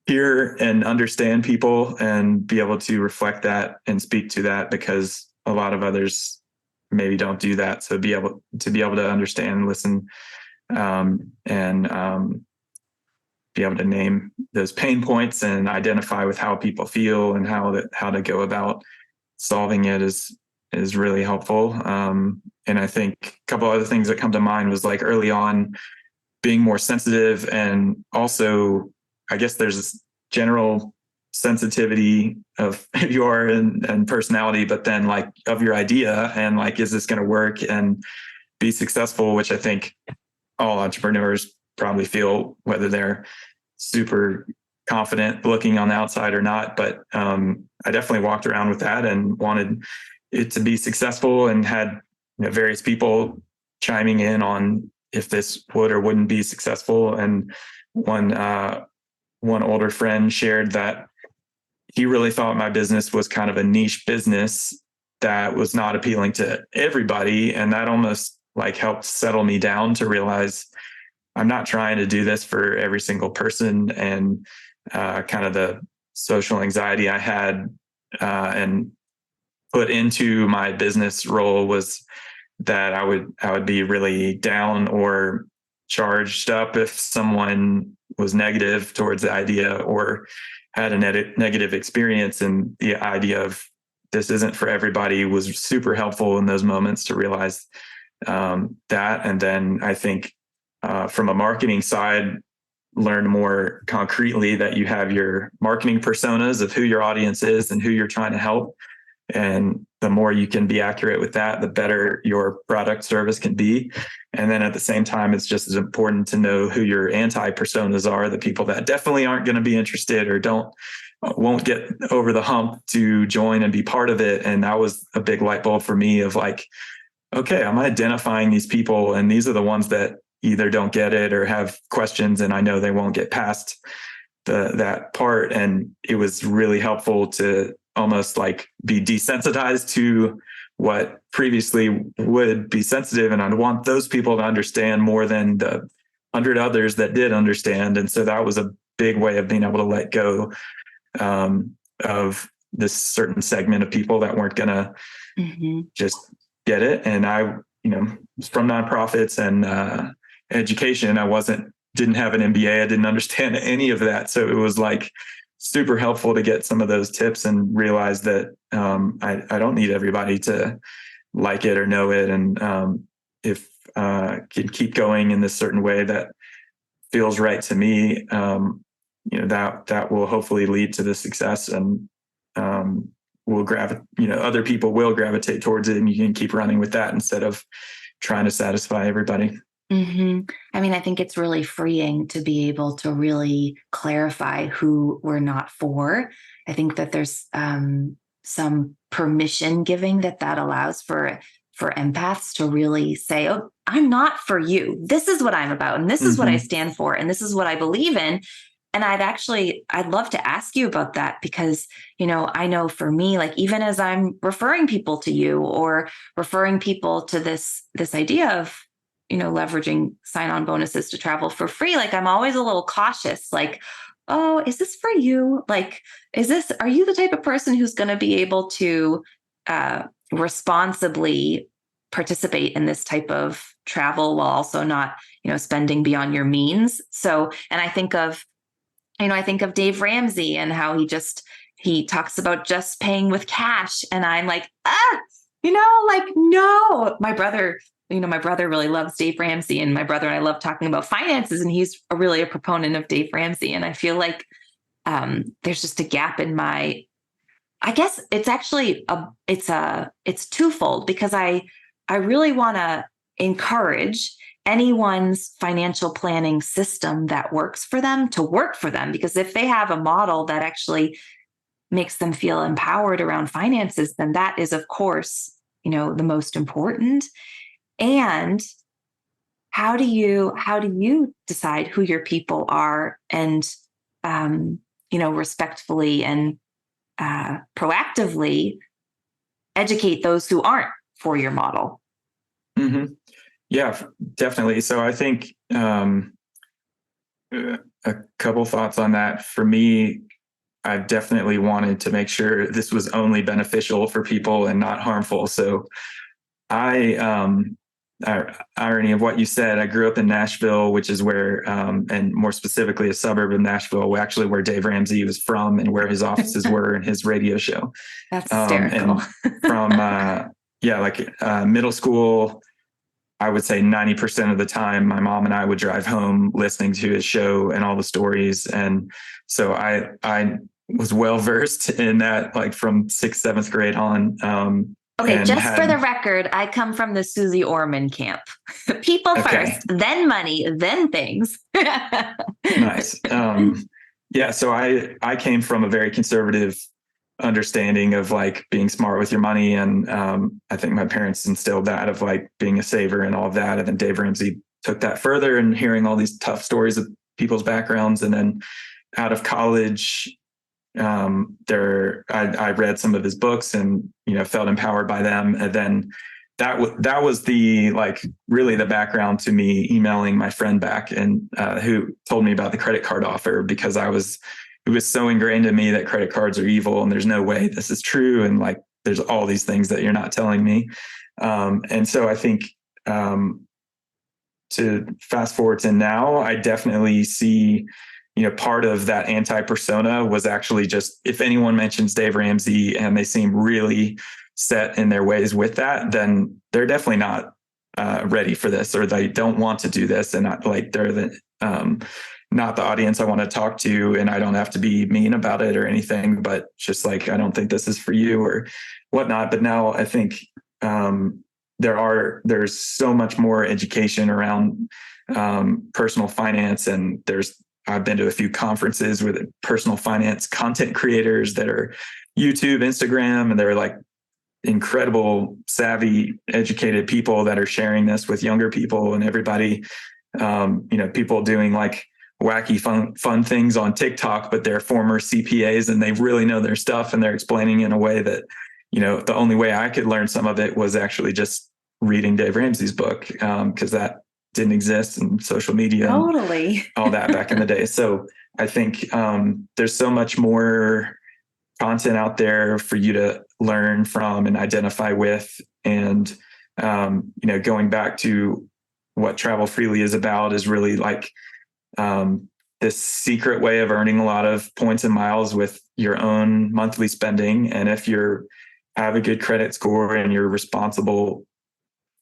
hear and understand people and be able to reflect that and speak to that, because a lot of others maybe don't do that. So be able to understand and listen and be able to name those pain points and identify with how people feel and how to go about solving it is really helpful. And I think a couple other things that come to mind was like early on being more sensitive, and also I guess there's this general sensitivity of who you are and personality, but then like of your idea and like, is this going to work and be successful, which I think all entrepreneurs probably feel, whether they're super confident looking on the outside or not. But I definitely walked around with that and wanted it to be successful, and had various people chiming in on if this would or wouldn't be successful. And one older friend shared that he really thought my business was kind of a niche business that was not appealing to everybody. And that almost like helped settle me down to realize I'm not trying to do this for every single person. And kind of the social anxiety I had and put into my business role was that I would be really down or charged up if someone was negative towards the idea or had a negative experience. And the idea of this isn't for everybody was super helpful in those moments to realize that. And then I think from a marketing side, learn more concretely that you have your marketing personas of who your audience is and who you're trying to help. And the more you can be accurate with that, the better your product service can be. And then at the same time, it's just as important to know who your anti-personas are, the people that definitely aren't going to be interested or won't get over the hump to join and be part of it. And that was a big light bulb for me of like, okay, I'm identifying these people, and these are the ones that either don't get it or have questions, and I know they won't get past that part. And it was really helpful to almost like be desensitized to what previously would be sensitive. And I'd want those people to understand more than the 100 others that did understand. And so that was a big way of being able to let go of this certain segment of people that weren't going to just get it. And I, was from nonprofits and education. I didn't have an MBA. I didn't understand any of that. So it was like super helpful to get some of those tips and realize that I don't need everybody to like it or know it. And if can keep going in this certain way that feels right to me, that will hopefully lead to the success, and other people will gravitate towards it, and you can keep running with that instead of trying to satisfy everybody. I mean, I think it's really freeing to be able to really clarify who we're not for. I think that there's some permission giving that allows for empaths to really say, oh, I'm not for you. This is what I'm about. And this is what I stand for. And this is what I believe in. And I'd love to ask you about that, because, I know for me, like, even as I'm referring people to you or referring people to this idea of, leveraging sign-on bonuses to travel for free, like, I'm always a little cautious, like, oh, is this for you? Like, are you the type of person who's going to be able to responsibly participate in this type of travel while also not, spending beyond your means. So, and I think of Dave Ramsey and how he talks about just paying with cash. And I'm like, no, my brother really loves Dave Ramsey, and my brother and I love talking about finances, and he's really a proponent of Dave Ramsey. And I feel like there's just a gap in I guess it's actually it's twofold, because I really want to encourage anyone's financial planning system that works for them to work for them. Because if they have a model that actually makes them feel empowered around finances, then that is, of course, the most important. And how do you decide who your people are, and respectfully and proactively educate those who aren't for your model? Mm-hmm. Yeah, definitely. So I think a couple thoughts on that. For me, I definitely wanted to make sure this was only beneficial for people and not harmful. So irony of what you said, I grew up in Nashville, which is where, and more specifically a suburb of Nashville, actually where Dave Ramsey was from and where his offices were and his radio show. That's hysterical. And from, middle school, I would say 90% of the time, my mom and I would drive home listening to his show and all the stories. And so I was well versed in that, like from 6th, 7th grade on. Okay, just for the record, I come from the Susie Orman camp. People first, then money, then things. Nice. So I came from a very conservative understanding of like being smart with your money. And I think my parents instilled that of like being a saver and all of that. And then Dave Ramsey took that further, and hearing all these tough stories of people's backgrounds. And then out of college, I read some of his books and, felt empowered by them. And then that was the, like, really the background to me emailing my friend back, and who told me about the credit card offer, because it was so ingrained in me that credit cards are evil and there's no way this is true. And like, there's all these things that you're not telling me. And so I think, to fast forward to now, I definitely see, part of that anti-persona was actually just, if anyone mentions Dave Ramsey and they seem really set in their ways with that, then they're definitely not ready for this, or they don't want to do this. And they're not the audience I want to talk to. And I don't have to be mean about it or anything, but just like, I don't think this is for you or whatnot. But now I think there's so much more education around personal finance, and I've been to a few conferences with personal finance content creators that are YouTube, Instagram, and they're like incredible, savvy, educated people that are sharing this with younger people and everybody. People doing like wacky, fun things on TikTok, but they're former CPAs and they really know their stuff, and they're explaining in a way that, the only way I could learn some of it was actually just reading Dave Ramsey's book, because that didn't exist, and social media, totally, and all that back in the day. So I think there's so much more content out there for you to learn from and identify with. And, going back to what Travel Freely is about, is really like this secret way of earning a lot of points and miles with your own monthly spending. And if you have a good credit score and you're responsible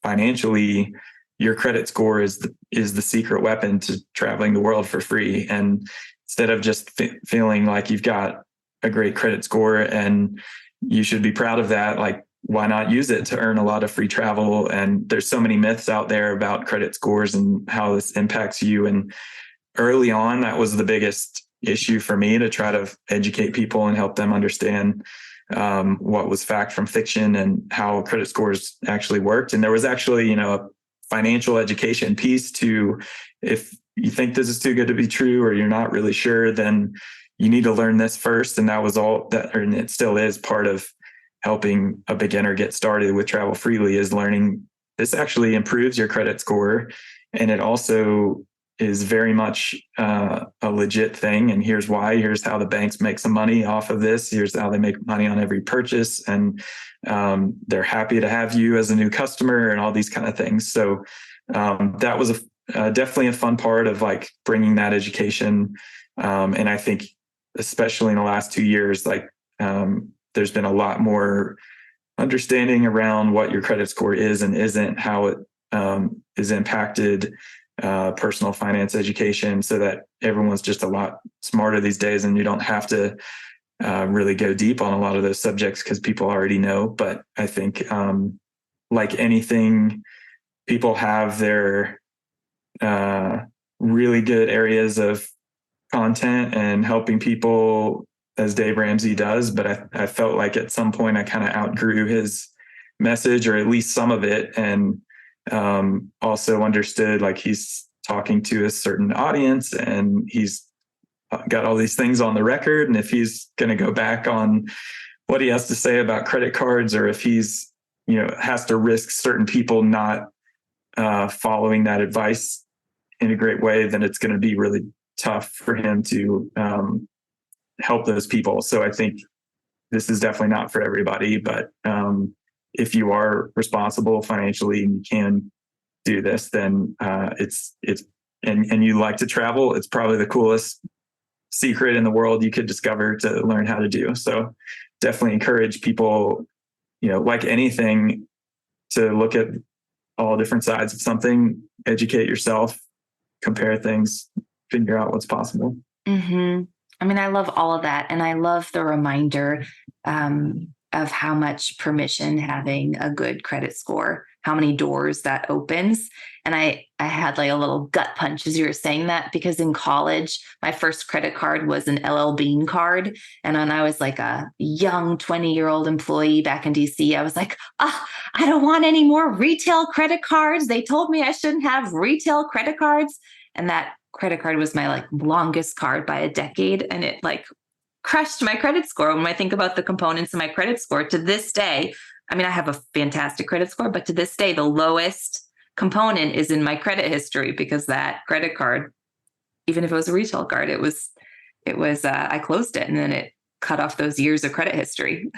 financially, your credit score is the secret weapon to traveling the world for free. And instead of just feeling like you've got a great credit score and you should be proud of that, like, why not use it to earn a lot of free travel? And there's so many myths out there about credit scores and how this impacts you. And early on, that was the biggest issue for me, to try to educate people and help them understand what was fact from fiction and how credit scores actually worked. And there was actually, a financial education piece to, if you think this is too good to be true, or you're not really sure, then you need to learn this first. And that was all that, and it still is part of helping a beginner get started with Travel Freely, is learning this actually improves your credit score. And it also is very much a legit thing. And here's why. Here's how the banks make some money off of this. Here's how they make money on every purchase. And they're happy to have you as a new customer and all these kind of things. So that was definitely a fun part of like bringing that education. And I think especially in the last 2 years, like there's been a lot more understanding around what your credit score is and isn't, how it is impacted personal finance education, so that everyone's just a lot smarter these days, and you don't have to really go deep on a lot of those subjects because people already know. But I think like anything, people have their really good areas of content and helping people, as Dave Ramsey does. But I felt like at some point I kind of outgrew his message, or at least some of it, and also understood like he's talking to a certain audience and he's got all these things on the record. And if he's going to go back on what he has to say about credit cards, or if he's, has to risk certain people not following that advice in a great way, then it's going to be really tough for him to help those people. So I think this is definitely not for everybody, but if you are responsible financially and you can do this, then and you like to travel, it's probably the coolest secret in the world you could discover to learn how to do. So definitely encourage people, like anything, to look at all different sides of something, educate yourself, compare things, figure out what's possible. Mm-hmm. I mean, I love all of that. And I love the reminder of how much permission having a good credit score, how many doors that opens. And I had like a little gut punch as you were saying that, because in college, my first credit card was an LL Bean card. And when I was like a young 20-year-old employee back in DC, I was like, I don't want any more retail credit cards. They told me I shouldn't have retail credit cards. And that credit card was my like longest card by a decade. And it like crushed my credit score. When I think about the components of my credit score to this day, I mean, I have a fantastic credit score, but to this day, the lowest component is in my credit history, because that credit card, even if it was a retail card, it was I closed it and then it cut off those years of credit history.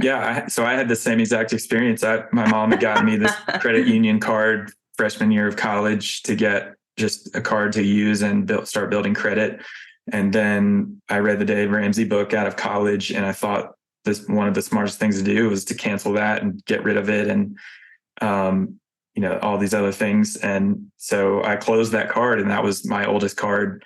Yeah. So I had the same exact experience. My mom had gotten me this credit union card freshman year of college to get just a card to use and start building credit. And then I read the Dave Ramsey book out of college, and I thought one of the smartest things to do was to cancel that and get rid of it, and all these other things. And so I closed that card, and that was my oldest card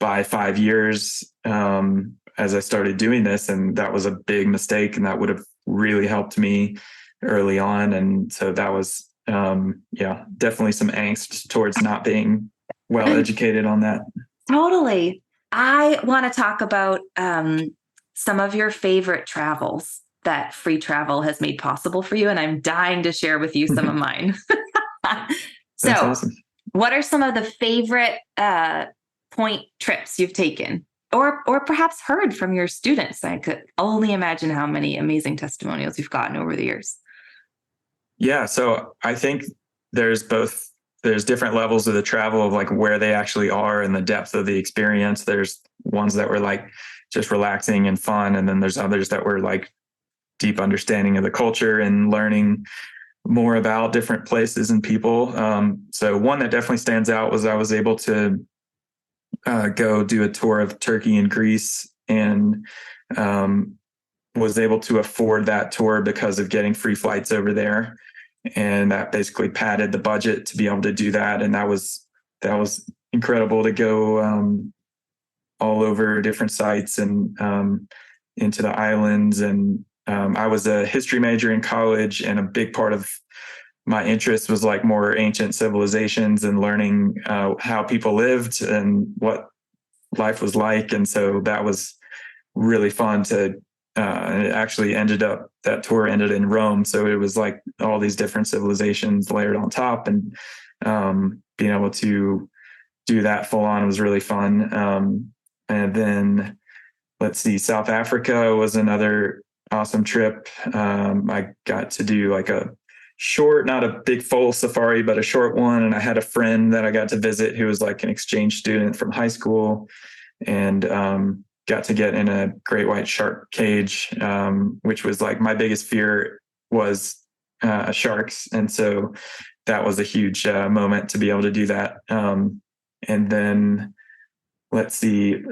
by 5 years as I started doing this. And that was a big mistake, and that would have really helped me early on. And so that was definitely some angst towards not being well educated on that. Totally. I want to talk about some of your favorite travels that free travel has made possible for you. And I'm dying to share with you some of mine. So awesome. What are some of the favorite point trips you've taken, or perhaps heard from your students? I could only imagine how many amazing testimonials you've gotten over the years. Yeah. So I think there's different levels of the travel of like where they actually are and the depth of the experience. There's ones that were like just relaxing and fun. And then there's others that were like deep understanding of the culture and learning more about different places and people. So one that definitely stands out was I was able to go do a tour of Turkey and Greece, and was able to afford that tour because of getting free flights over there. And that basically padded the budget to be able to do that. And that was incredible to go all over different sites and into the islands. And I was a history major in college, and a big part of my interest was like more ancient civilizations and learning how people lived and what life was like. And so that was really fun and it actually that tour ended in Rome. So it was like all these different civilizations layered on top, and being able to do that full on was really fun. And then let's see, South Africa was another awesome trip. I got to do like a short, not a big full safari, but a short one. And I had a friend that I got to visit who was like an exchange student from high school, and got to get in a great white shark cage, which was like my biggest fear was sharks. And so that was a huge moment to be able to do that. And then let's see,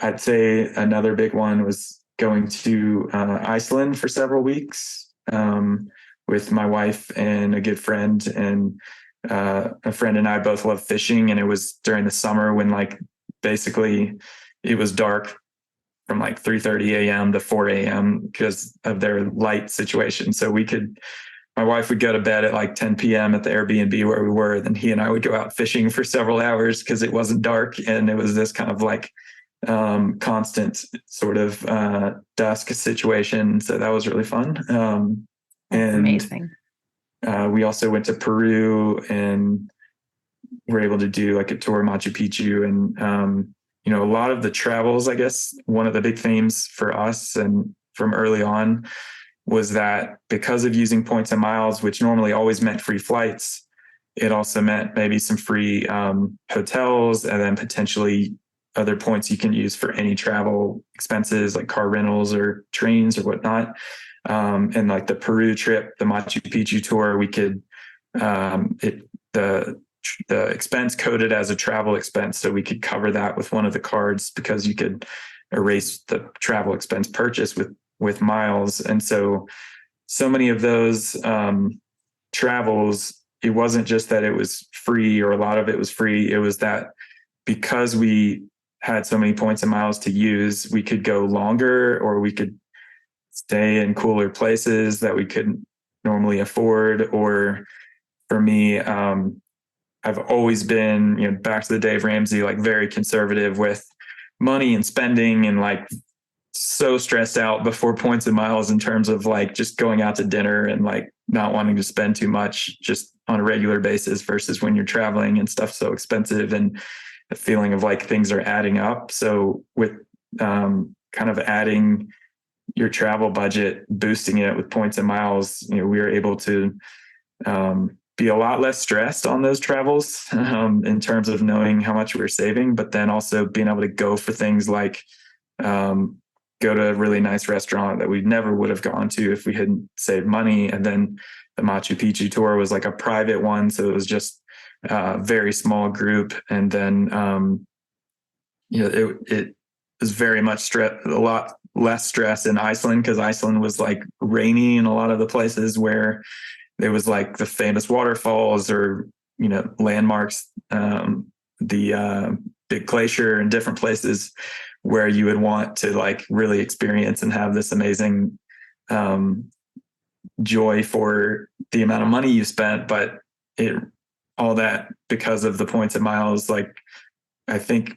I'd say another big one was going to Iceland for several weeks with my wife and a good friend. And a friend and I both love fishing. And it was during the summer when like basically it was dark from like 3:30 a.m. to 4 a.m. because of their light situation. So my wife would go to bed at like 10 p.m. at the Airbnb where we were. Then he and I would go out fishing for several hours because it wasn't dark. And it was this kind of like constant sort of dusk situation. So that was really fun. That's amazing. We also went to Peru and were able to do like a tour of Machu Picchu. And, a lot of the travels, I guess, one of the big themes for us and from early on was that because of using points and miles, which normally always meant free flights, it also meant maybe some free hotels and then potentially other points you can use for any travel expenses like car rentals or trains or whatnot. And like the Peru trip, the Machu Picchu tour, we could, the expense coded as a travel expense. So we could cover that with one of the cards because you could erase the travel expense purchase with miles. And so many of those travels, it wasn't just that it was free or a lot of it was free. It was that because we had so many points and miles to use, we could go longer or we could stay in cooler places that we couldn't normally afford. Or for me, I've always been, back to the Dave Ramsey, like very conservative with money and spending and like so stressed out before points and miles in terms of like just going out to dinner and like not wanting to spend too much just on a regular basis versus when you're traveling and stuff's so expensive and the feeling of like things are adding up. So with kind of adding your travel budget, boosting it with points and miles, we were able to be a lot less stressed on those travels in terms of knowing how much we were saving, but then also being able to go for things like go to a really nice restaurant that we never would have gone to if we hadn't saved money. And then the Machu Picchu tour was like a private one. So it was just a very small group. And then, it was very much a lot less stress in Iceland because Iceland was like rainy in a lot of the places where there was like the famous waterfalls or, landmarks, the big glacier and different places where you would want to like really experience and have this amazing joy for the amount of money you spent. But all that because of the points and miles, like I think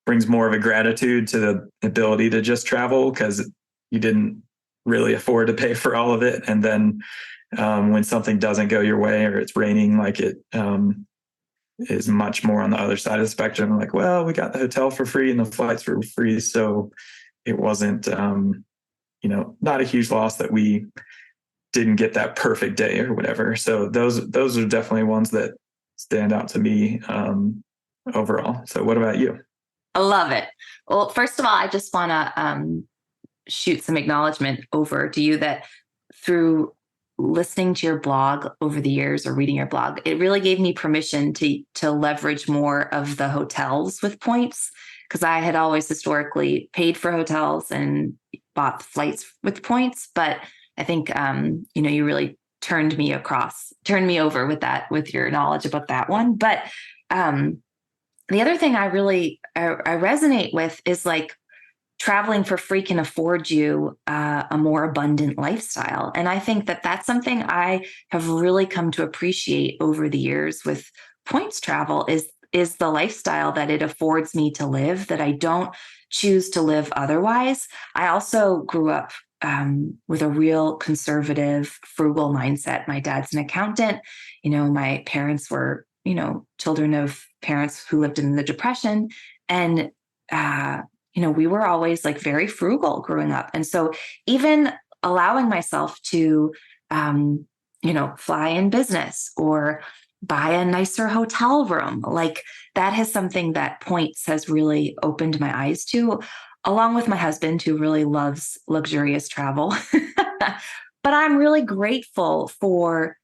brings more of a gratitude to the ability to just travel because you didn't really afford to pay for all of it. And then when something doesn't go your way or it's raining, like it is much more on the other side of the spectrum. Like, well, we got the hotel for free and the flights were free. So it wasn't, not a huge loss that we didn't get that perfect day or whatever. So those are definitely ones that stand out to me overall. So what about you? I love it. Well, first of all, I just want to shoot some acknowledgement over to you that through listening to your blog over the years or reading your blog, it really gave me permission to leverage more of the hotels with points because I had always historically paid for hotels and bought flights with points. But I think, you really turned me over with your knowledge about that one. But the other thing I resonate with is like traveling for free can afford you a more abundant lifestyle. And I think that that's something I have really come to appreciate over the years with points travel is the lifestyle that it affords me to live that I don't choose to live otherwise. I also grew up with a real conservative, frugal mindset. My dad's an accountant. My parents were, children of parents who lived in the Depression. And, we were always like very frugal growing up. And so even allowing myself to, fly in business or buy a nicer hotel room. Like that is something that Points has really opened my eyes to, along with my husband who really loves luxurious travel. But I'm really grateful for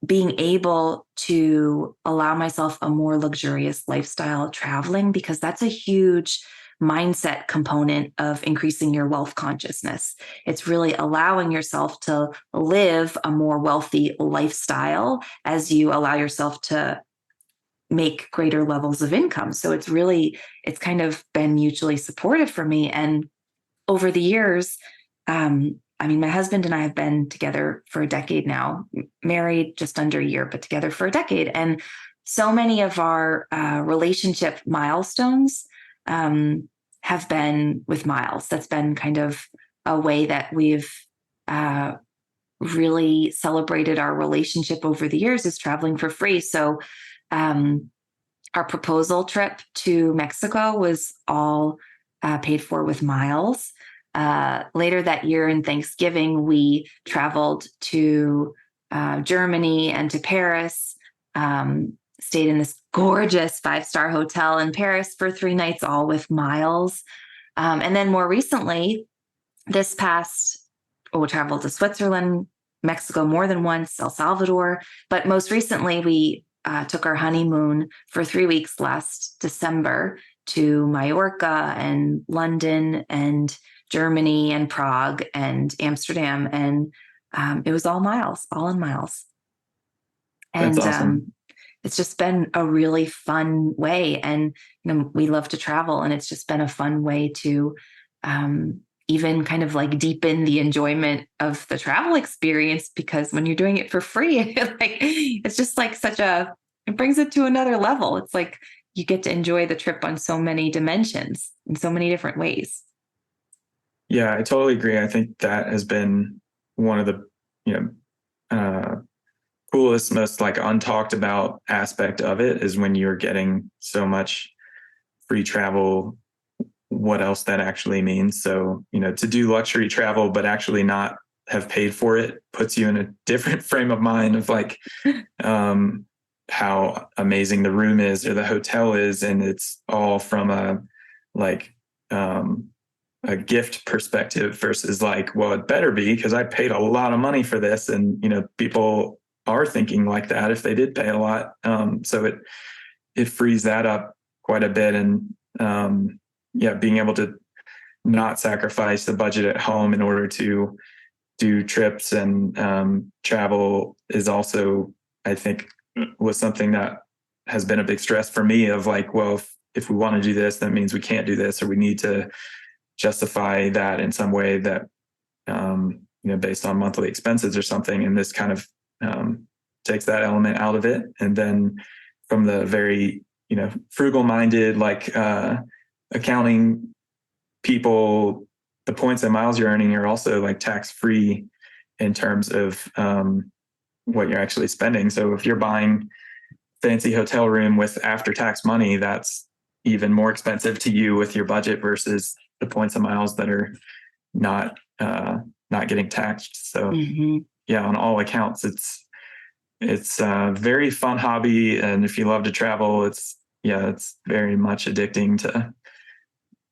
being able to allow myself a more luxurious lifestyle traveling, because that's a huge mindset component of increasing your wealth consciousness. It's really allowing yourself to live a more wealthy lifestyle as you allow yourself to make greater levels of income. So it's kind of been mutually supportive for me. And over the years, my husband and I have been together for a decade now, married just under a year, but together for a decade. And so many of our relationship milestones have been with miles. That's been kind of a way that we've really celebrated our relationship over the years, is traveling for free. So our proposal trip to Mexico was all paid for with miles. Later that year in Thanksgiving, we traveled to Germany and to Paris, stayed in this gorgeous 5-star hotel in Paris for 3 nights, all with miles. And then more recently, we traveled to Switzerland, Mexico more than once, El Salvador. But most recently, we took our honeymoon for 3 weeks last December to Mallorca and London and Germany and Prague and Amsterdam. And it was all in miles. And That's awesome. It's just been a really fun way. And we love to travel, and it's just been a fun way to even kind of like deepen the enjoyment of the travel experience, because when you're doing it for free, it's just like it brings it to another level. It's like you get to enjoy the trip on so many dimensions in so many different ways. Yeah, I totally agree. I think that has been one of the, coolest, most like untalked about aspect of it, is when you're getting so much free travel, what else that actually means. So, to do luxury travel, but actually not have paid for it, puts you in a different frame of mind of like, how amazing the room is or the hotel is. And it's all from a gift perspective versus like, well, it better be because I paid a lot of money for this. And, people are thinking like that if they did pay a lot. So it frees that up quite a bit. And being able to not sacrifice the budget at home in order to do trips and travel is also, I think, was something that has been a big stress for me of like, well, if we want to do this, that means we can't do this, or we need to justify that in some way that, based on monthly expenses or something. And this kind of takes that element out of it. And then from the very, frugal minded, like accounting people, the points and miles you're earning are also like tax free in terms of what you're actually spending. So if you're buying fancy hotel room with after tax money, that's even more expensive to you with your budget versus the points and miles that are not getting taxed. So on all accounts, it's a very fun hobby. And if you love to travel, it's very much addicting to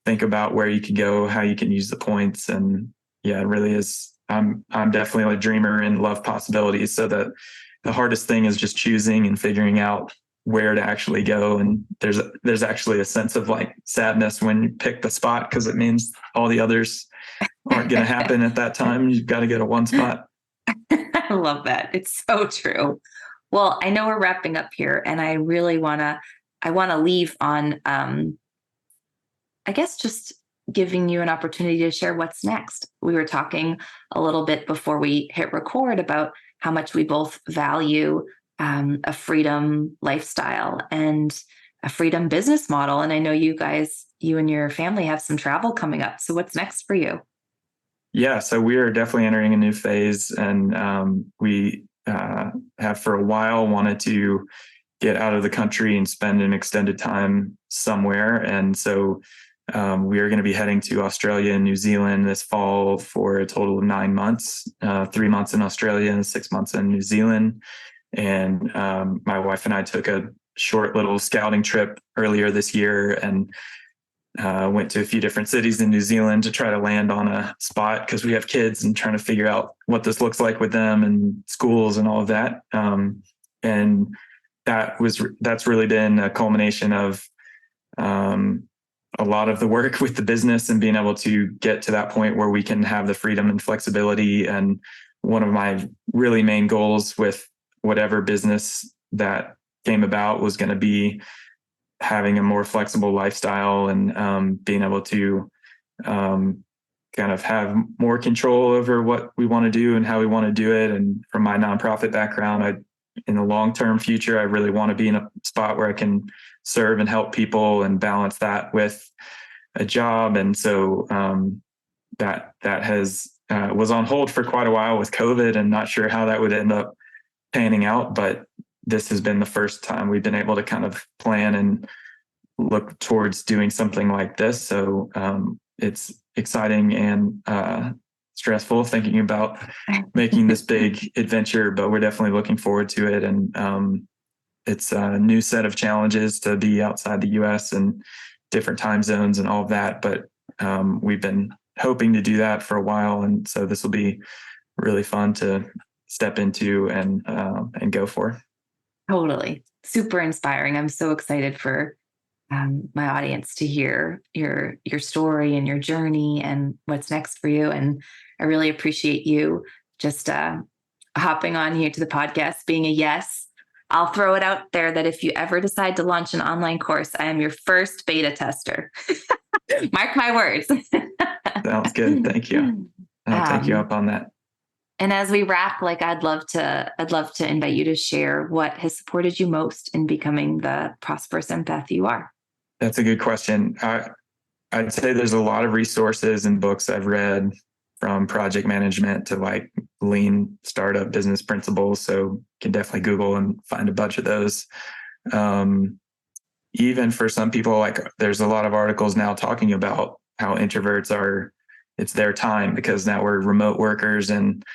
think about where you can go, how you can use the points. And it really is. I'm definitely a dreamer and love possibilities. So that the hardest thing is just choosing and figuring out where to actually go. And there's actually a sense of like sadness when you pick the spot, because it means all the others aren't going to happen at that time. You've got to go to one spot. I love that. It's so true. Well, I know we're wrapping up here, and I really want to leave on, I guess, just giving you an opportunity to share what's next. We were talking a little bit before we hit record about how much we both value a freedom lifestyle and a freedom business model. And I know you and your family have some travel coming up. So what's next for you? Yeah, so we are definitely entering a new phase, and we have for a while wanted to get out of the country and spend an extended time somewhere. And so we are going to be heading to Australia and New Zealand this fall for a total of 9 months, 3 months in Australia and 6 months in New Zealand. And my wife and I took a short little scouting trip earlier this year and went to a few different cities in New Zealand to try to land on a spot because we have kids and trying to figure out what this looks like with them and schools and all of that. And that's really been a culmination of a lot of the work with the business and being able to get to that point where we can have the freedom and flexibility. And one of my really main goals with whatever business that came about was going to be having a more flexible lifestyle and being able to kind of have more control over what we want to do and how we want to do it. And from my nonprofit background, in the long-term future, I really want to be in a spot where I can serve and help people and balance that with a job. And so that was on hold for quite a while with COVID and not sure how that would end up panning out. But this has been the first time we've been able to kind of plan and look towards doing something like this. So it's exciting and stressful thinking about making this big adventure, but we're definitely looking forward to it. And it's a new set of challenges to be outside the US and different time zones and all of that. But we've been hoping to do that for a while. And so this will be really fun to step into and go for. Totally. Super inspiring. I'm so excited for my audience to hear your story and your journey and what's next for you. And I really appreciate you just hopping on here to the podcast, being a yes. I'll throw it out there that if you ever decide to launch an online course, I am your first beta tester. Mark my words. Sounds good. Thank you. I'll take you up on that. And as we wrap, I'd love to invite you to share what has supported you most in becoming the prosperous empath you are. That's a good question. I'd say there's a lot of resources and books I've read, from project management to lean startup business principles. So you can definitely Google and find a bunch of those. Even for some people, there's a lot of articles now talking about how introverts it's their time because now we're remote workers, and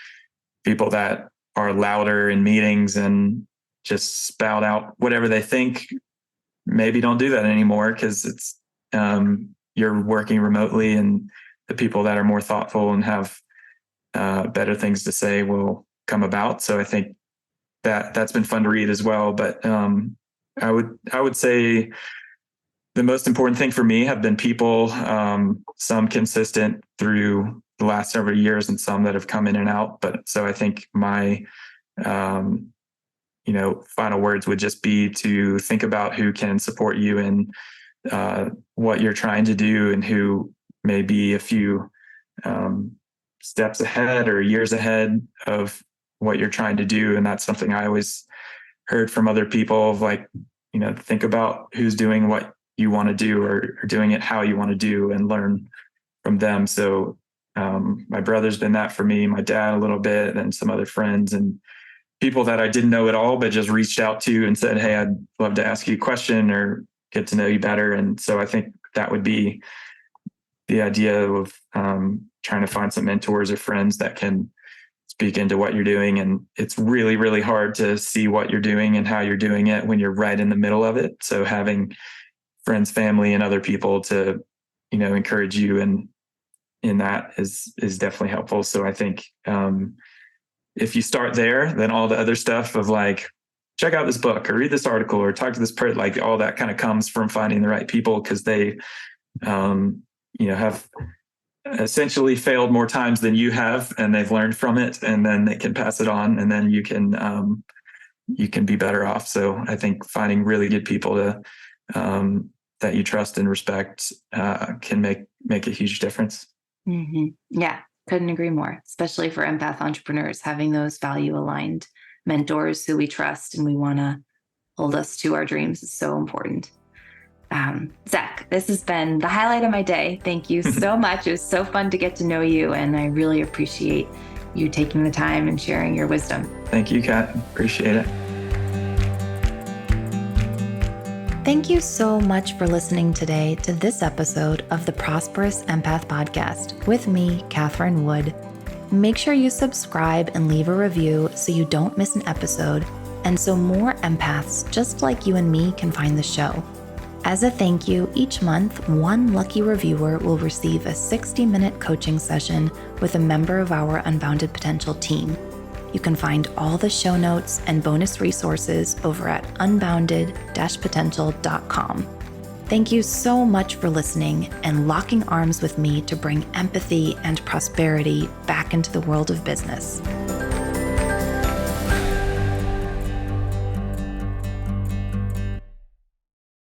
people that are louder in meetings and just spout out whatever they think, maybe don't do that anymore because it's you're working remotely, and the people that are more thoughtful and have better things to say will come about. So I think that's been fun to read as well. But I would say the most important thing for me have been people, some consistent through the last several years and some that have come in and out. But so I think my final words would just be to think about who can support you in what you're trying to do and who may be a few steps ahead or years ahead of what you're trying to do. And that's something I always heard from other people of think about who's doing what you want to do or doing it how you want to do and learn from them. So my brother's been that for me, my dad a little bit, and some other friends and people that I didn't know at all, but just reached out to and said, hey, I'd love to ask you a question or get to know you better. And so I think that would be the idea of trying to find some mentors or friends that can speak into what you're doing. And it's really, really hard to see what you're doing and how you're doing it when you're right in the middle of it. So having friends, family, and other people to, encourage you and in that is definitely helpful. So I think if you start there, then all the other stuff of check out this book or read this article or talk to this person, all that kind of comes from finding the right people because they, have essentially failed more times than you have, and they've learned from it, and then they can pass it on, and then you can be better off. So I think finding really good people to that you trust and respect can make a huge difference. Mm-hmm. Yeah, couldn't agree more. Especially for empath entrepreneurs, having those value aligned mentors who we trust and we want to hold us to our dreams is so important. Zach, this has been the highlight of my day. Thank you so much. It was so fun to get to know you, and I really appreciate you taking the time and sharing your wisdom. Thank you, Kat. Appreciate it. Thank you so much for listening today to this episode of the Prosperous Empath Podcast with me, Catherine Wood. Make sure you subscribe and leave a review so you don't miss an episode, and so more empaths just like you and me can find the show. As a thank you, each month, one lucky reviewer will receive a 60-minute coaching session with a member of our Unbounded Potential team. You can find all the show notes and bonus resources over at unbounded-potential.com. Thank you so much for listening and locking arms with me to bring empathy and prosperity back into the world of business.